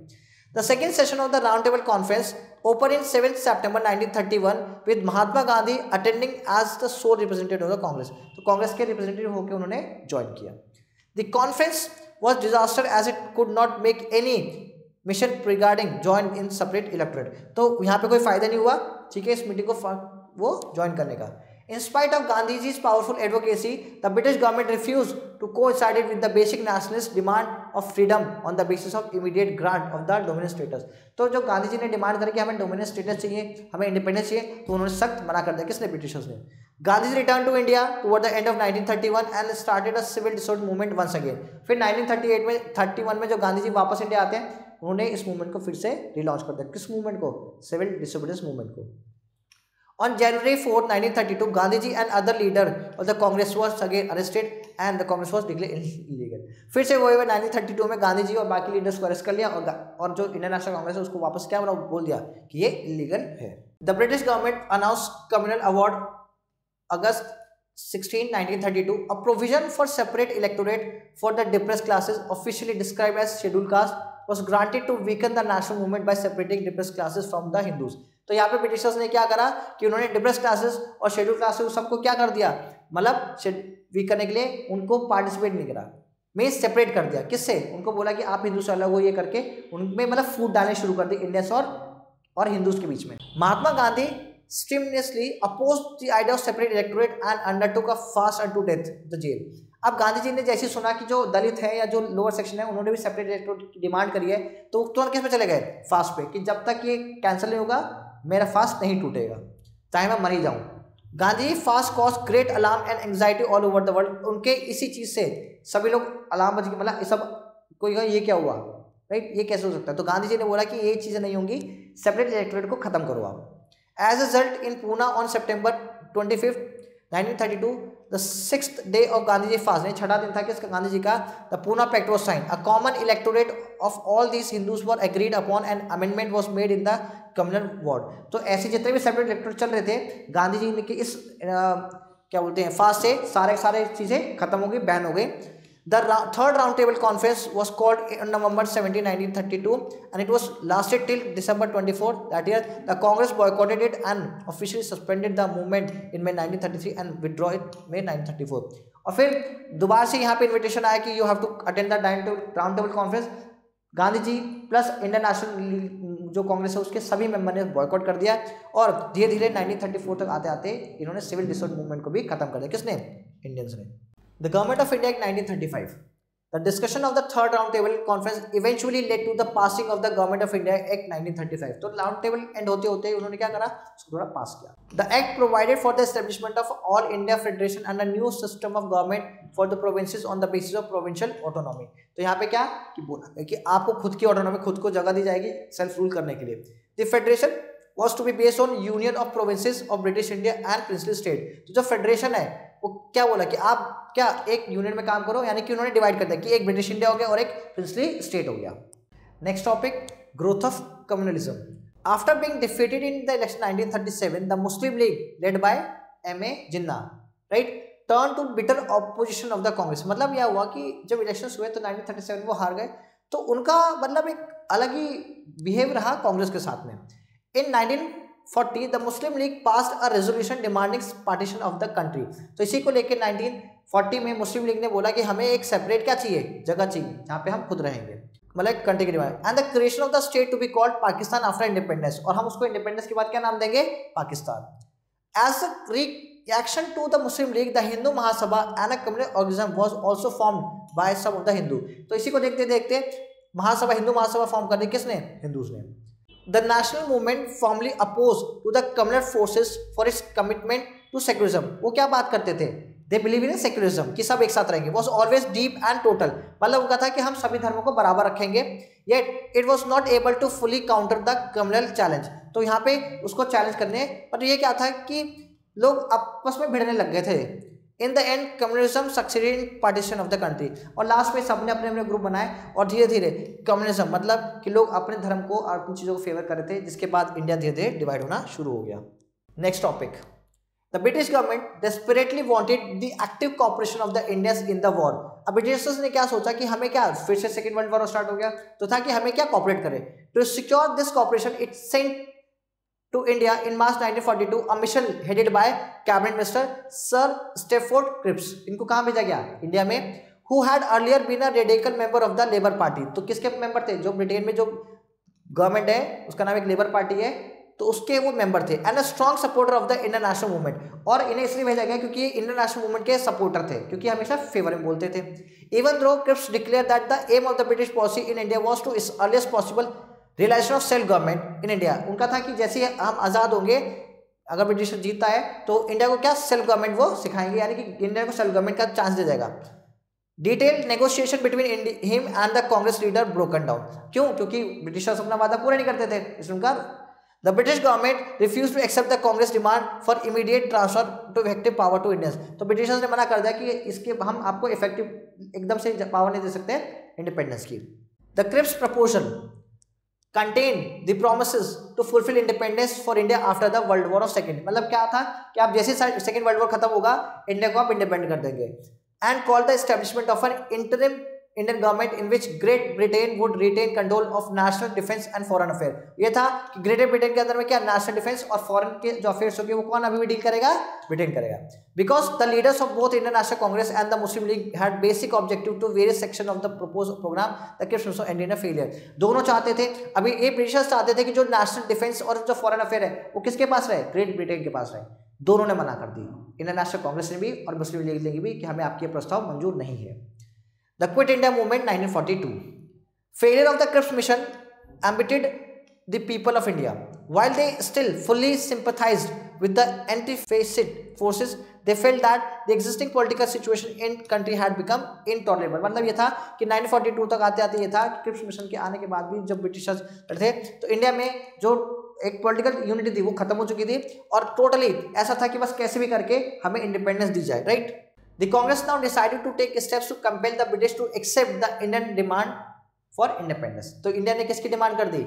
The second session of the Round Table Conference opened in 7th September 1931 with Mahatma Gandhi attending as the sole representative of the Congress। तो कांग्रेस के रिप्रेजेंटेटिव होकर उन्होंने ज्वाइन किया। The conference was disaster as it could not make any mission regarding join in separate electorate। तो यहाँ पे कोई फायदा नहीं हुआ, ठीक है, इस मीटिंग को वो ज्वाइन करने का। In spite of Gandhiji's powerful advocacy, the British government refused to coincide with the basic nationalist demand of freedom on the basis of immediate grant of the dominant status। तो जो गांधी जी ने demand करी कि हमें dominant status चाहिए, हमें independence चाहिए, तो उन्होंने सख्त मना कर दिया। किसने? ब्रिटिशर्स ने। Gandhi ji return to India toward the end of 1931 and started a civil disorder movement once again. फिर 1931 में जो गांधी जी वापस इंडिया आते हैं उन्होंने इस मूवमेंट को फिर से रिलॉन्च कर दिया। किस मूवमेंट को? सिविल डिसऑर्डर मूवमेंट को। On January 4, 1932, Gandhiji and other leaders of the Congress was again arrested and the Congress was declared illegal। फिर से वही 1932 में गांधी जी और बाकी लीडर्स को अरेस्ट कर लिया और जो इंडियन नेशनल कांग्रेस है उसको वापस क्या बोल दिया कि ये इलीगल है। The British government announce communal award August 16, 1932, a provision for separate electorate for the depressed classes officially described as scheduled caste was granted to weaken the national movement by separating depressed classes from the Hindus। तो यहाँ पे Britishers ने क्या करा कि उन्होंने depressed classes और schedule classes सबको क्या कर दिया, मतलब वीक करने के लिए उनको पार्टिसिपेट नहीं करा, में सेपरेट कर दिया। किससे? उनको बोला कि आप हिंदू से अलग हो, ये करके उनमें मतलब फूट डालने शुरू कर दी इंडियंस और हिंदूज के बीच में। Mahatma Gandhi strenuously opposed the idea of separate electorate and undertook a fast unto death the jail। अब गांधी जी ने जैसे सुना कि जो दलित है या जो लोअर सेक्शन है उन्होंने भी सेपरेट इलेक्टोरेट की डिमांड करी है तो तुरंत किस पे चले गए? फास्ट पे, कि जब तक ये कैंसिल नहीं होगा मेरा फास्ट नहीं टूटेगा, चाहे मैं मर ही जाऊं। Gandhi fast cause great alarm and anxiety all over the world. उनके इसी चीज से सभी लोग अलार्म बज गए, मतलब सब कोई कहा ये क्या हुआ, राइट, ये कैसे हो सकता है। तो गांधी जी ने बोला कि ये चीजें नहीं होंगी, सेपरेट इलेक्टोरेट को खत्म करो आप। As a result in Poona on September 25, 1932 the 6th day of Gandhi ji fast, छठा दिन था कि इसका गांधी जी का, the Poona pact was sign, a common electorate of all these Hindus were agreed upon and amendment was made in the communal ward. तो ऐसे जितने भी सेपरेट इलेक्टोरेट चल रहे थे गांधी जी ने कि इस क्या बोलते हैं फास्ट से सारे चीज़ें खत्म हो गई, बैन हो गई। The third roundtable conference was called on November 17, 1932 and it was lasted till December 24 that year. The Congress boycotted it and officially suspended the movement in May 1933 and withdrew it May 1934. और फिर दोबारा से यहाँ पे invitation आया कि you have to attend the roundtable conference. Gandhi ji plus Indian national जो कांग्रेस है उसके सभी मेंबर ने बॉयकॉट कर दिया और धीरे धीरे 1934 तक आते आते इन्होंने सिविल डिसऑर्डर मूवमेंट को भी खत्म कर दिया. किसने? इंडियंस ने. The Government of India Act 1935. The discussion of the third roundtable conference eventually led to the passing of the Government of India Act 1935. तो roundtable end होते होते उन्होंने क्या करा? उसको थोड़ा पास किया. The act provided for the establishment of all India Federation and a new system of government for the provinces on the basis of provincial autonomy. तो यहाँ पे क्या कि बोला कि आपको खुद की ऑटोनॉमी, खुद को जगह दी जाएगी सेल्फ रूल करने के लिए. The federation was to be based on union of provinces of British India and princely state. तो जो फेडरेशन है वो क्या बोला कि आप क्या एक यूनियन में काम करो, यानी कि उन्होंने डिवाइड कर दिया कि एक ब्रिटिश इंडिया हो गया और एक प्रिंसली स्टेट हो गया. Next topic, growth of communalism. After being defeated in the election 1937 the Muslim League led by M.A. Jinnah right turn to bitter opposition of the Congress. मतलब यह हुआ कि जब इलेक्शंस हुए तो 1937 वो हार गए तो उनका मतलब एक अलग ही बिहेव रहा कांग्रेस के साथ में. इन 1940 the Muslim league passed a resolution demanding partition of the country. तो इसी को लेकर 1940 में मुस्लिम लीग ने बोला कि हमें एक सेपरेट क्या चाहिए, जगह चाहिए जहाँ पे हम खुद रहेंगे, मतलब कंट्री की डिमांड. And the creation of the state to be called Pakistan after independence. और हम उसको इंडिपेंडेंस के बाद क्या नाम देंगे? Pakistan. As a reaction to the Muslim League, the Hindu Mahasabha and a communal organism was also formed by some of the Hindu. तो इसी को देखते देखते महासभा, हिंदू महासभा फॉर्म कर दी. किसने? हिंदूज ने. The national movement firmly opposed to the communal forces for its commitment to secularism. वो क्या बात करते थे? They believe in secularism कि सब एक साथ रहेंगे. Was always deep and total. मतलब उनका था कि हम सभी धर्मों को बराबर रखेंगे. Yet it was not able to fully counter the communal challenge. तो यहाँ पे उसको चैलेंज करने पर ये क्या था कि लोग आपस में भिड़ने लग गए थे. In the end communism succeeded in partition of the country. और लास्ट में सबने अपने अपने ग्रुप बनाए और धीरे धीरे कम्युनिज्म मतलब कि लोग अपने धर्म को और अपनी चीज़ों को फेवर कर रहे थे, जिसके बाद इंडिया धीरे धीरे डिवाइड होना शुरू हो गया. Next topic, the British government desperately wanted the active cooperation of the Indians in the war. अब ब्रिटिशर्स ने क्या सोचा कि हमें क्या फिर से सेकेंड वर्ल्ड वॉर स्टार्ट हो गया तो था कि हमें क्या कॉपरेट करें. To secure this cooperation it sent to India in March 1942 a mission headed by cabinet minister Sir Stafford Cripps. इनको कहाँ भेजा गया? इंडिया में. Who had earlier been a radical member of the Labour Party. तो किसके member थे? जो Britain में जो गवर्नमेंट है उसका नाम एक लेबर पार्टी है तो उसके वो मेंबर थे. And a strong supporter of the Indian national movement. और इन्हें इसलिए भेजा गया क्योंकि ये इंडियन नेशनल मूवमेंट के सपोर्टर थे, क्योंकि हमेशा फेवर में बोलते थे. Even though Cripps declare that the aim of the British policy in India was to is earliest possible realisation of self government in India. उनका था कि जैसे हम आज़ाद होंगे, अगर ब्रिटिश जीतता है तो इंडिया को क्या सेल्फ गवर्नमेंट वो सिखाएंगे, यानी कि इंडिया को सेल्फ गवर्नमेंट का चांस दे जाएगा. Detail negotiation between him and the Congress leader broken down. क्यों? क्योंकि ब्रिटिशर्स अपना वादा पूरा नहीं करते थे. इसलिए उनका the British government refuse to accept the Congress demand for immediate transfer to effective power to Indians. तो ब्रिटिशर्स ने मना कर दिया कि इसके हम आपको इफेक्टिव एकदम से पावर नहीं दे सकते इंडिपेंडेंस की. The Cripps proposal contain the promises to fulfill independence for India after the World War of Second. मतलब क्या था कि आप जैसे सेकेंड वर्ल्ड वॉर खत्म होगा इंडिया को आप इंडिपेंडेंट कर देंगे. And call the establishment of an interim Indian government in which Great Britain would retain control of national defence and foreign affair. ये था कि ग्रेटर ब्रिटेन के अंदर में क्या नेशनल डिफेंस और फॉरेन के जो अफेयर्स होंगे वो कौन अभी भी डील करेगा? ब्रिटेन करेगा. Because the leaders of both Indian national Congress and the Muslim League had basic objective to various section of the propose programme the Cripps and in a failure. दोनों चाहते थे, अभी ये ब्रिटिशर्स चाहते थे कि जो नेशनल डिफेंस और जो फॉरेन अफेयर है वो किसके पास रहे? ग्रेट ब्रिटेन के पास रहे. दोनों ने मना कर दी, इंडियन नेशनल कांग्रेस ने भी और मुस्लिम लीग ने भी, कि हमें आपके प्रस्ताव मंजूर नहीं है. The Quit India Movement 1942. Failure of the Cripps mission embittered the people of India. While they still fully sympathized with the anti-fascist forces, they felt that the existing political situation in country had become intolerable. मतलब ये था कि 1942 तक आते आते ये था कि क्रिप्स मिशन के आने के बाद भी जब ब्रिटिशर्स थे तो इंडिया में जो एक पॉलिटिकल यूनिटी थी वो खत्म हो चुकी थी और टोटली ऐसा था कि बस कैसे भी करके हमें इंडिपेंडेंस दी जाए. Right. The Congress now decided to take steps to compel the British to accept the Indian demand for independence. तो इंडिया ने किसकी डिमांड कर दी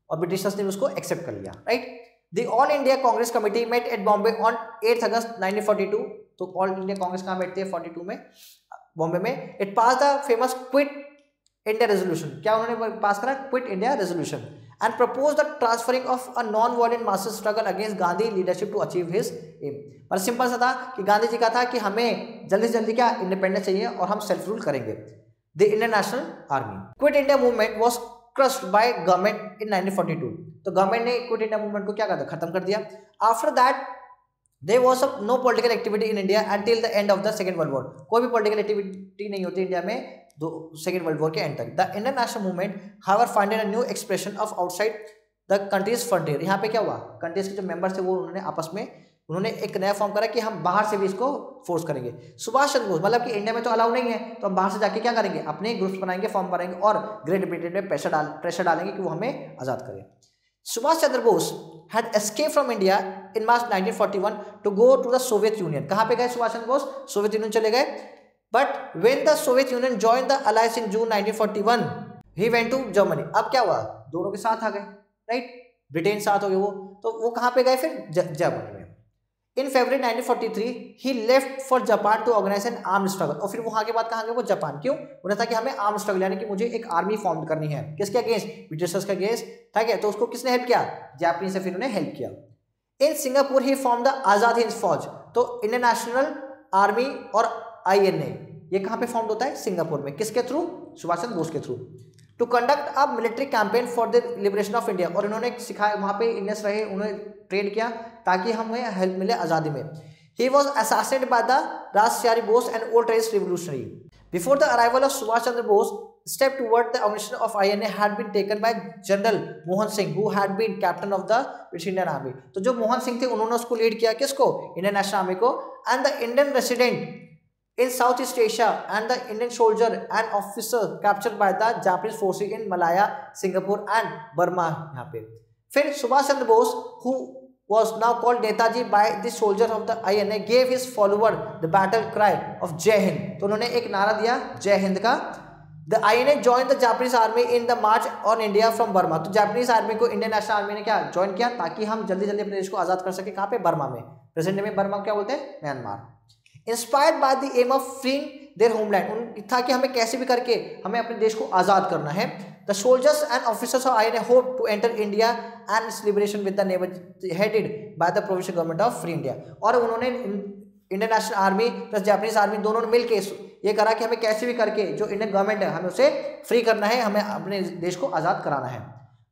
और ब्रिटिशर्स ने उसको एक्सेप्ट कर लिया. Right. The All India Congress Committee met at Bombay on 8 अगस्त 1942. तो ऑल इंडिया कांग्रेस कहाँ बैठती है? 42 में बॉम्बे में। It pass the famous quit India resolution, क्या उन्होंने पास करा, quit India resolution, and propose the transferring of a non violent masses struggle against Gandhi leadership to achieve his aim. पर सिंपल सा था कि गांधी जी का था कि हमें जल्दी से जल्दी क्या इंडिपेंडेंस चाहिए और हम सेल्फ रूल करेंगे। The Indian national army quit India movement was crushed by government in 1942, तो गवर्नमेंट ने क्विट इंडिया मूवमेंट को क्या कर दिया, खत्म कर दिया। After that there was no political activity in India until the end of the Second World War, कोई भी political activity नहीं होती इंडिया में सेकेंड वर्ल्ड वॉर के एंड तक। The Indian national movement however फाइंडेड a new expression of outside the countries frontier. यहाँ पे क्या हुआ, कंट्रीज के जो मेंबर्स थे वो उन्होंने आपस में उन्होंने एक नया फॉर्म करा कि हम बाहर से भी इसको फोर्स करेंगे। सुभाष चंद्र बोस, मतलब कि इंडिया में तो अलाउ नहीं है तो हम बाहर से जाके क्या करेंगे, अपने ग्रुप्स बनाएंगे, फॉर्म बनाएंगे और ग्रेट ब्रिटेन में प्रेशर डालेंगे कि वो हमें आज़ाद करें। Subhash Chandra Bose had escaped from India in March 1941 to go to the Soviet Union। कहाँ पे गए सुभाष चंद्र बोस, सोवियत यूनियन चले गए। But when the Soviet Union joined the alliance in June 1941, he went to Germany। अब क्या हुआ, दोनों के साथ आ गए, राइट, ब्रिटेन साथ हो गए वो, तो वो कहाँ पे गए फिर, जर्मनी में। इन February 1943 he left for Japan to organize an armed struggle। और फिर वहाँ के बाद कहाँ गए वो, जापान। क्यों, उन्हें था कि हमें आर्म स्ट्रगल यानी कि मुझे एक आर्मी फॉर्म करनी है, किसके अगेंस्ट, ब्रिटिशर्स के अगेंस्ट, ठीक है। तो उसको किसने हेल्प किया, जापानीज से फिर उन्हें हेल्प किया। In Singapore he form the Azad Hind Fauj, तो इंडियन नेशनल आर्मी और INA ये कहाँ पे फॉर्म होता है, सिंगापुर में, किसके थ्रू, सुभाष चंद्र बोस के through. To conduct a military campaign for the liberation of India, और इन्होंने सिखाया, वहाँ पे इंडियंस रहे, उन्होंने ट्रेन किया ताकि हमें हेल्प मिले आज़ादी में। He was assassinated by the Rashbehari Bose and old terrorist revolutionary. Before the arrival of Subhash Chandra Bose, step toward the organization of INA had been taken by General Mohan Singh, who had been captain of the British Indian Army। तो जो मोहन सिंह थे उन्होंने उसको lead किया, किसको, Indian national army को। And the Indian resident in Southeast Asia and the Indian soldier and officer captured by the Japanese forces in Malaya, Singapore and Burma। यहाँ पे फिर Subhash Chandra Bose, who was now called Netaji by the soldiers of the INA, gave his follower the battle cry of जय हिंद। तो उन्होंने एक नारा दिया जय हिंद का। The INA joined the Japanese army in the march on India from Burma। तो Japanese army को इंडियन नेशनल आर्मी ने क्या ज्वाइन किया ताकि हम जल्दी जल्दी अपने देश को आज़ाद कर सके। कहाँ पे, बर्मा में, प्रेजेंट में बर्मा क्या बोलते हैं, Myanmar. Inspired by the aim of freeing their homeland, था कि हमें कैसे भी करके हमें अपने देश को आज़ाद करना है। The soldiers and officers of INA hope to enter India and its liberation with the never headed by the provincial government of free India. और उन्होंने Indian national Army plus Japanese army दोनों ने मिलकर ये करा कि हमें कैसे भी करके जो इंडियन गवर्नमेंट है हमें उसे फ्री करना है, हमें अपने देश को आज़ाद कराना है।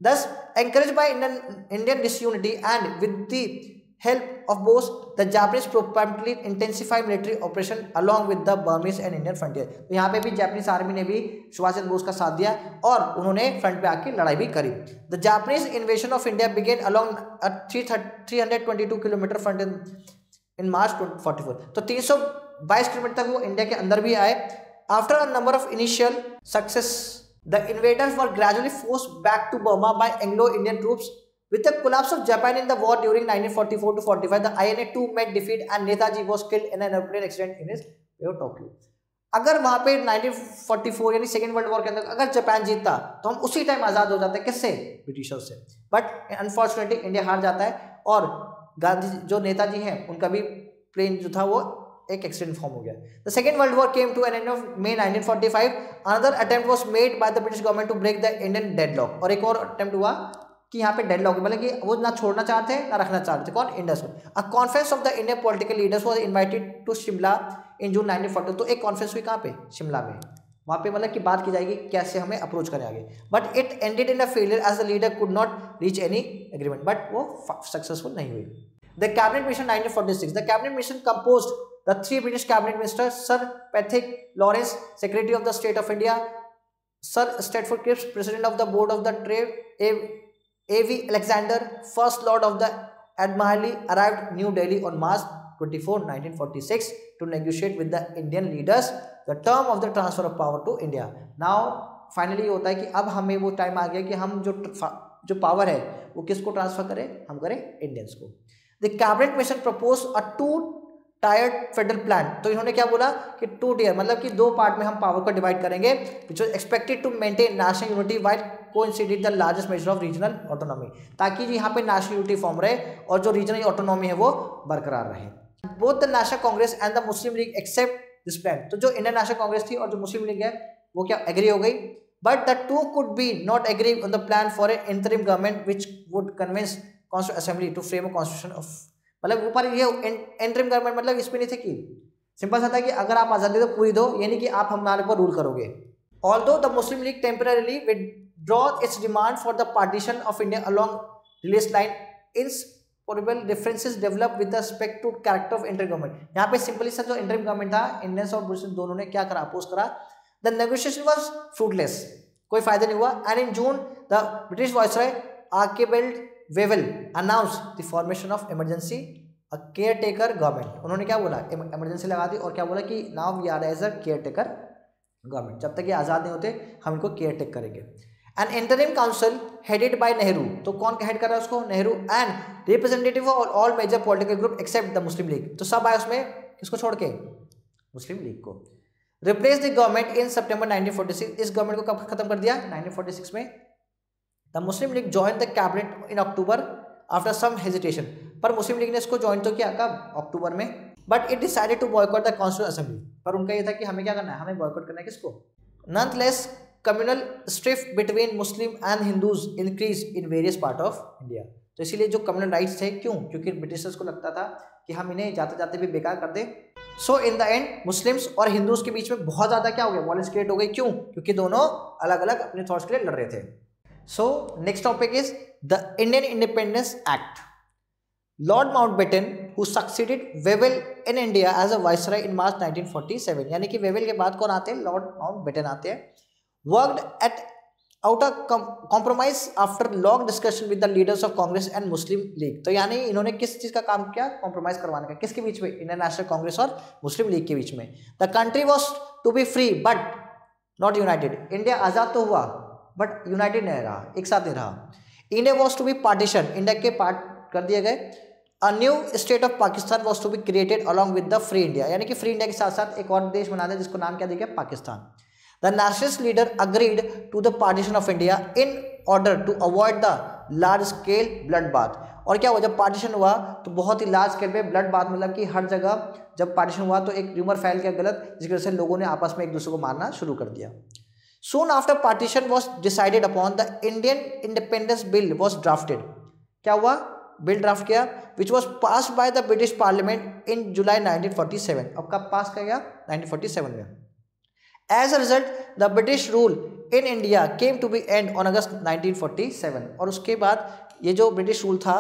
दस encourage by Indian disunity and with the help of both the Japanese promptly intensified military operation along with the Burmese and Indian frontier। तो यहाँ पे भी जापानीज आर्मी ने भी सुभाष चंद्र बोस का साथ दिया और उन्होंने फ्रंट पे आके लड़ाई भी करी। The Japanese invasion of India began along a 322 kilometre front in March 1944। तो 322 किलोमीटर तक वो इंडिया के अंदर भी आए। After a number of initial success, the invaders were gradually forced back to Burma by Anglo-Indian troops। With the collapse of Japan in the war during 1944 to 45, the INA too met defeat and Netaji was killed in an airplane accident in his way to Tokyo। अगर वहाँ पे 1944 यानी second world war के अंदर अगर Japan जीतता तो हम उसी टाइम आज़ाद हो जाते, किससे, ब्रिटिशर्स से। बट अनफॉर्चुनेटली इंडिया हार जाता है और गांधी जो नेताजी हैं उनका भी प्लेन जो था वो एक एक्सीडेंट फॉर्म हो गया। The second world war came to an end of May 1945। Another attempt was made by the British government to break the Indian deadlock. और एक और अटेम्प्ट हुआ कि यहाँ पे डेडलॉक, मतलब कि वो ना छोड़ना चाहते ना रखना चाहते थे, कौन, Indians. A conference of the Indian political leaders was invited to Shimla in June 1940। तो एक कॉन्फ्रेंस हुई कहाँ पे, शिमला में, वहाँ पे मतलब कि बात की जाएगी कैसे हमें अप्रोच करें आगे। But it ended in a failure as the leader could not reach any agreement. But वो सक्सेसफुल नहीं हुई। The cabinet mission 1946। The cabinet mission composed the 3 British cabinet ministers, sir Pethick Lawrence, secretary of the state of India, sir Stafford Cripps, president of the board of the trade, A.V. Alexander, First Lord of the Admiralty, arrived New Delhi on March 24, 1946 to negotiate with the Indian leaders the term of the transfer of power to India। Now finally ये होता है कि अब हमें वो time आ गया कि हम जो पावर है वो किसको ट्रांसफर करें, हम करें इंडियंस को। The cabinet mission proposed a 2-tiered federal plan. तो इन्होंने क्या बोला कि 2 tier मतलब कि 2 पार्ट में हम पावर को डिवाइड करेंगे, which was expected to maintain national unity while coincided the largest measure of regional autonomy। ताकि यहाँ पे नेशनल यूनिटी फॉर्म रहे और जो रीजनल ऑटोनॉमी है वो बरकरार रहे। Both the national Congress and the Muslim League accept this plan. तो जो इंडियन नेशनल कांग्रेस थी और जो मुस्लिम लीग है वो क्या एग्री हो गई, but the two could be not agree on the plan for an interim government which would convince constituent assembly to frame a constitution of, मतलब ऊपर ये इंटरिम गवर्नमेंट मतलब इसमें नहीं थे कि सिंपल सा था कि अगर आप आज़ादी तो पूरी दो, यानी कि आप हमारे ऊपर रूल करोगे। Although the Muslim League temporarily withdraw its demand for the partition of India along religious line, insuperable differences develop with respect to character of interim government. यहाँ पे सिंपली सर जो इंटरिम गवर्नमेंट था, इंडियंस और मुस्लिम दोनों ने क्या करा, अपोज करा। द नेगोशिएशन वाज फ्रूटलेस, कोई फायदा नहीं हुआ। And in June the British viceroy Archibald Wavell announce the formation of emergency a caretaker government. उन्होंने क्या बोला, इमरजेंसी लगा दी और क्या बोला कि now we are as a caretaker government, जब तक ये आज़ाद नहीं होते हम इनको केयर टेक करेंगे। And interim council headed by Nehru, तो कौन हेड कर रहा है उसको, Nehru, and representative of all major political group except the Muslim League, तो सब आए उसमें, किसको छोड़ के, मुस्लिम लीग को। Replace the government in September 1946, इस गवर्नमेंट को कब खत्म कर दिया, 1946 में। The Muslim League join the cabinet in October after some hesitation, पर मुस्लिम लीग ने इसको ज्वाइन तो किया कब, अक्टूबर में। But it decided to boycott the constituent assembly, पर उनका ये था कि हमें क्या करना है, हमें बॉयकॉट करना है किसको। Nonetheless communal strife between Muslim and Hindus increase in various part of India, तो इसीलिए जो कम्युनल राइट्स थे, क्यों, क्योंकि ब्रिटिशर्स को लगता था कि हम इन्हें जाते जाते भी बेकार कर दें। सो इन द एंड मुस्लिम्स और हिंदूज के बीच में बहुत ज़्यादा क्या हो गया, वॉयलेंस क्रिएट हो गई, क्यों, क्योंकि दोनों अलग अलग अपने थॉट्स के लिए लड़ रहे थे। So next topic is the Indian independence act. Lord Mountbatten who succeeded Wavell in India as a viceroy in March 1947, यानी कि वेवेल के बाद कौन आते हैं, लॉर्ड माउंटबेटन आते हैं। Worked eight out a compromise after long discussion with the leaders of Congress and Muslim League, तो यानी इन्होंने किस चीज़ का काम किया, कॉम्प्रोमाइज करवाने का, किसके बीच में, इंडियन नेशनल कांग्रेस और मुस्लिम लीग के बीच में। The country was to be free but not united, India आज़ाद तो हुआ बट यूनाइटेड नहीं रहा, एक साथ नहीं रहा। India was to be partition, India के पार्ट कर दिए गए। A new state of Pakistan was to be created along with the free India, यानी कि फ्री इंडिया के साथ साथ एक और देश बना दिया जिसको नाम क्या दिया गया, Pakistan. The nationalist leader agreed to the partition of India in order to avoid the large scale blood bath, और क्या हुआ, जब पार्टीशन हुआ तो बहुत ही लार्ज स्केल पे ब्लड बाथ, मतलब कि हर जगह जब पार्टीशन हुआ तो एक र्यूमर फैल गया गलत, जिसकी वजह से लोगों ने आपस में एक दूसरे को मारना शुरू कर दिया। Soon after partition was decided upon, the Indian Independence Bill was drafted. क्या हुआ, बिल ड्राफ्ट किया, which was passed by the British Parliament in July 1947. अब कब पास किया गया, 1947 में। As a result, the British rule in India came to be end on August 1947. और उसके बाद ये जो ब्रिटिश रूल था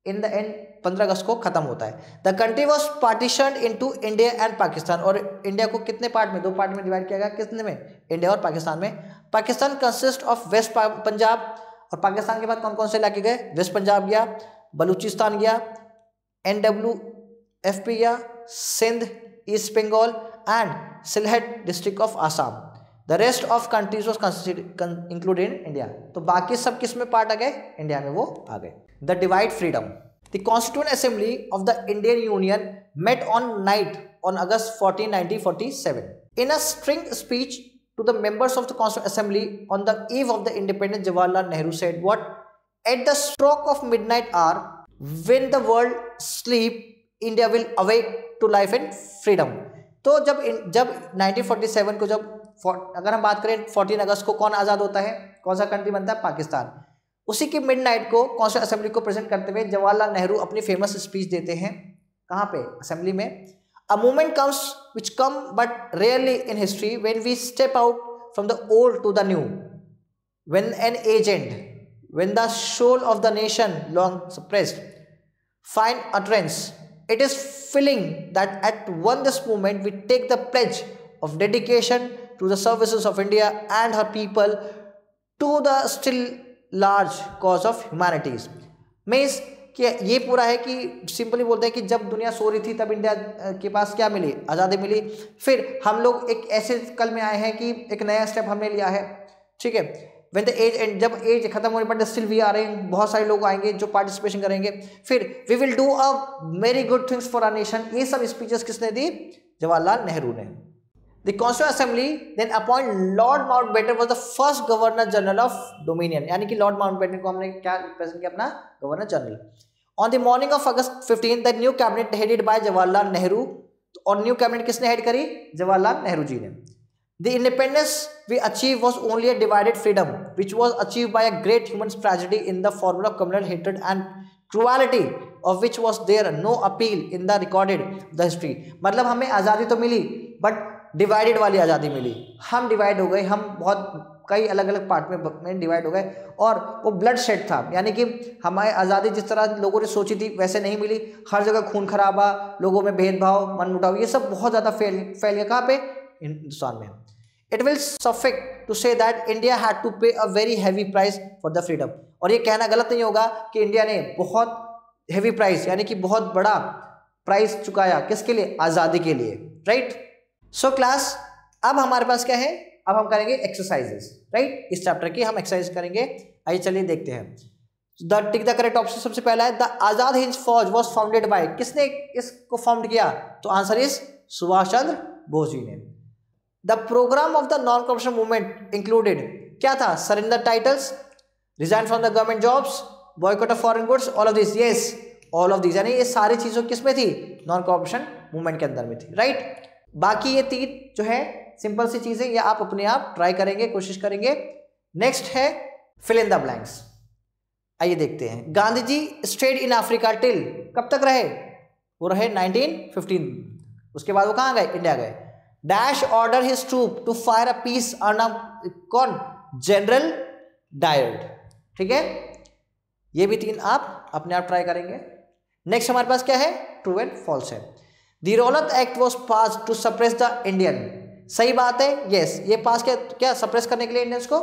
इन द एंड 15 अगस्त को खत्म होता है। The country was partitioned into India and Pakistan, और इंडिया को कितने पार्ट में, 2 पार्ट में डिवाइड किया गया, कितने में, इंडिया और पाकिस्तान में। Pakistan consist of west Punjab, और पाकिस्तान के बाद कौन कौन से इलाके गए, वेस्ट पंजाब गया, बलूचिस्तान गया, NWFP गया, Sindh, east Bengal and Sylhet district of Assam. The rest of countries was included in India, तो बाकी सब किस में पार्ट आ गए, इंडिया में वो आ गए। The divide freedom. The Constituent Assembly of the Indian Union met on night on August 14, 1947. In a string speech to the members of the Constituent Assembly on the eve of the independence, Jawaharlal Nehru said, "What? At the stroke of midnight hour, when the world sleep, India will awake to life and freedom." तो जब 1947 को अगर हम बात करें 14 अगस्त को कौन आज़ाद होता है, कौन सा कंट्री बनता है, पाकिस्तान। उसी की मिडनाइट को कॉन्स्टिट्यूएंट असेंबली को प्रेजेंट करते हुए जवाहरलाल नेहरू अपनी फेमस स्पीच देते हैं, कहाँ पे, असेंबली में। A moment comes which come but rarely in history when we step out from the old to the new, when an age end, when the soul of the nation long suppressed find utterance, it is feeling that at one this moment we take the pledge of dedication to the services of India and her people to the still large cause of humanities. Means कि ये पूरा है कि simply बोलते हैं कि जब दुनिया सो रही थी तब इंडिया के पास क्या मिली, आज़ादी मिली। फिर हम लोग एक ऐसे कल में आए हैं कि एक नया स्टेप हमने लिया है, ठीक है। व्हेन द एज एंड, जब एज खत्म होने पर स्टिल वी आ रहे हैं, बहुत सारे लोग आएंगे जो पार्टिसिपेशन करेंगे। फिर we will do a very good things for our nation. ये सब स्पीचेस किसने दी, जवाहरलाल नेहरू ने। The Constituent Assembly then appoint Lord Mountbatten was the first Governor General of Dominion, यानी कि लॉर्ड माउंटबेटन को हमने क्या प्रेजेंट किया, अपना governor general. On the morning of August 15, the new cabinet headed by Jawaharlal Nehru और new cabinet किसने head करी? जवाहरलाल नेहरू जी ने। The independence we achieved was only a divided freedom, which was achieved by a great human tragedy in the formula of communal hatred and cruelty, of which was there no appeal in the recorded the history. मतलब हमें आज़ादी तो मिली, but divided वाली आज़ादी मिली। हम divide हो गए, हम बहुत कई अलग अलग पार्ट में डिवाइड हो गए, और वो ब्लड शेड था, यानी कि हमारी आज़ादी जिस तरह लोगों ने सोची थी वैसे नहीं मिली। हर जगह खून खराबा, लोगों में भेदभाव, मनमुटाव, ये सब बहुत ज़्यादा फैल गया। कहाँ पे? हिंदुस्तान में। It will suffice to say that India had to pay a very heavy price for the freedom. और ये कहना गलत नहीं होगा कि इंडिया ने बहुत हेवी प्राइस, यानी कि बहुत बड़ा प्राइस चुकाया, किसके लिए? आज़ादी के लिए, राइट। सो क्लास, अब हमारे पास क्या है? अब हम करेंगे एक्सरसाइजेस, राइट। इस चैप्टर की हम एक्सरसाइज करेंगे। आइए चलिए देखते हैं। The tick the correct option सबसे पहला है, द आज़ाद हिंद फौज वॉज फाउंडेड बाय, किसने इसको फाउंड किया? तो आंसर इज सुभाष चंद्र बोस जी ने। The programme of the non corruption movement included, क्या था? Surrender titles, resign from the government jobs, boycott of foreign goods, all of this. Yes, all of this, यानी ये सारी चीज़ों किसमें थी? नॉन करप्शन मूवमेंट के अंदर में थी, राइट। बाकी ये तीन जो है सिंपल सी चीज़ें, ये आप अपने आप ट्राई करेंगे, कोशिश करेंगे। नेक्स्ट है फिल इन द ब्लैंक्स। आइए देखते हैं। Gandhi ji stayed in Africa till, कब तक रहे? वो रहे 1915। उसके बाद वो कहाँ गए? इंडिया गए। Dash order his troop to fire a peace कौन? जनरल डायर, ठीक है। ये भी तीन आप अपने आप ट्राई करेंगे। नेक्स्ट हमारे पास क्या है? ट्रू एंड फॉल्स है। The Rowlatt act was pass to suppress the Indian, सही बात है, यस। ये पास क्या सप्रेस करने के लिए इंडियंस को?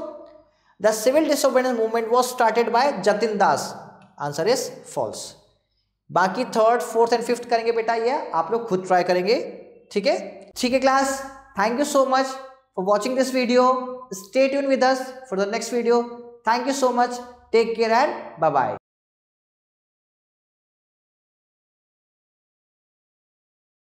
The civil disobedience movement was started by Jatin Das, answer is false. बाकी थर्ड, फोर्थ एंड फिफ्थ करेंगे बेटा, ये आप लोग खुद ट्राई करेंगे, ठीक है। ठीक है class, thank you so much for watching this video. Stay tune with us for the next video. Thank you so much, take care and bye bye.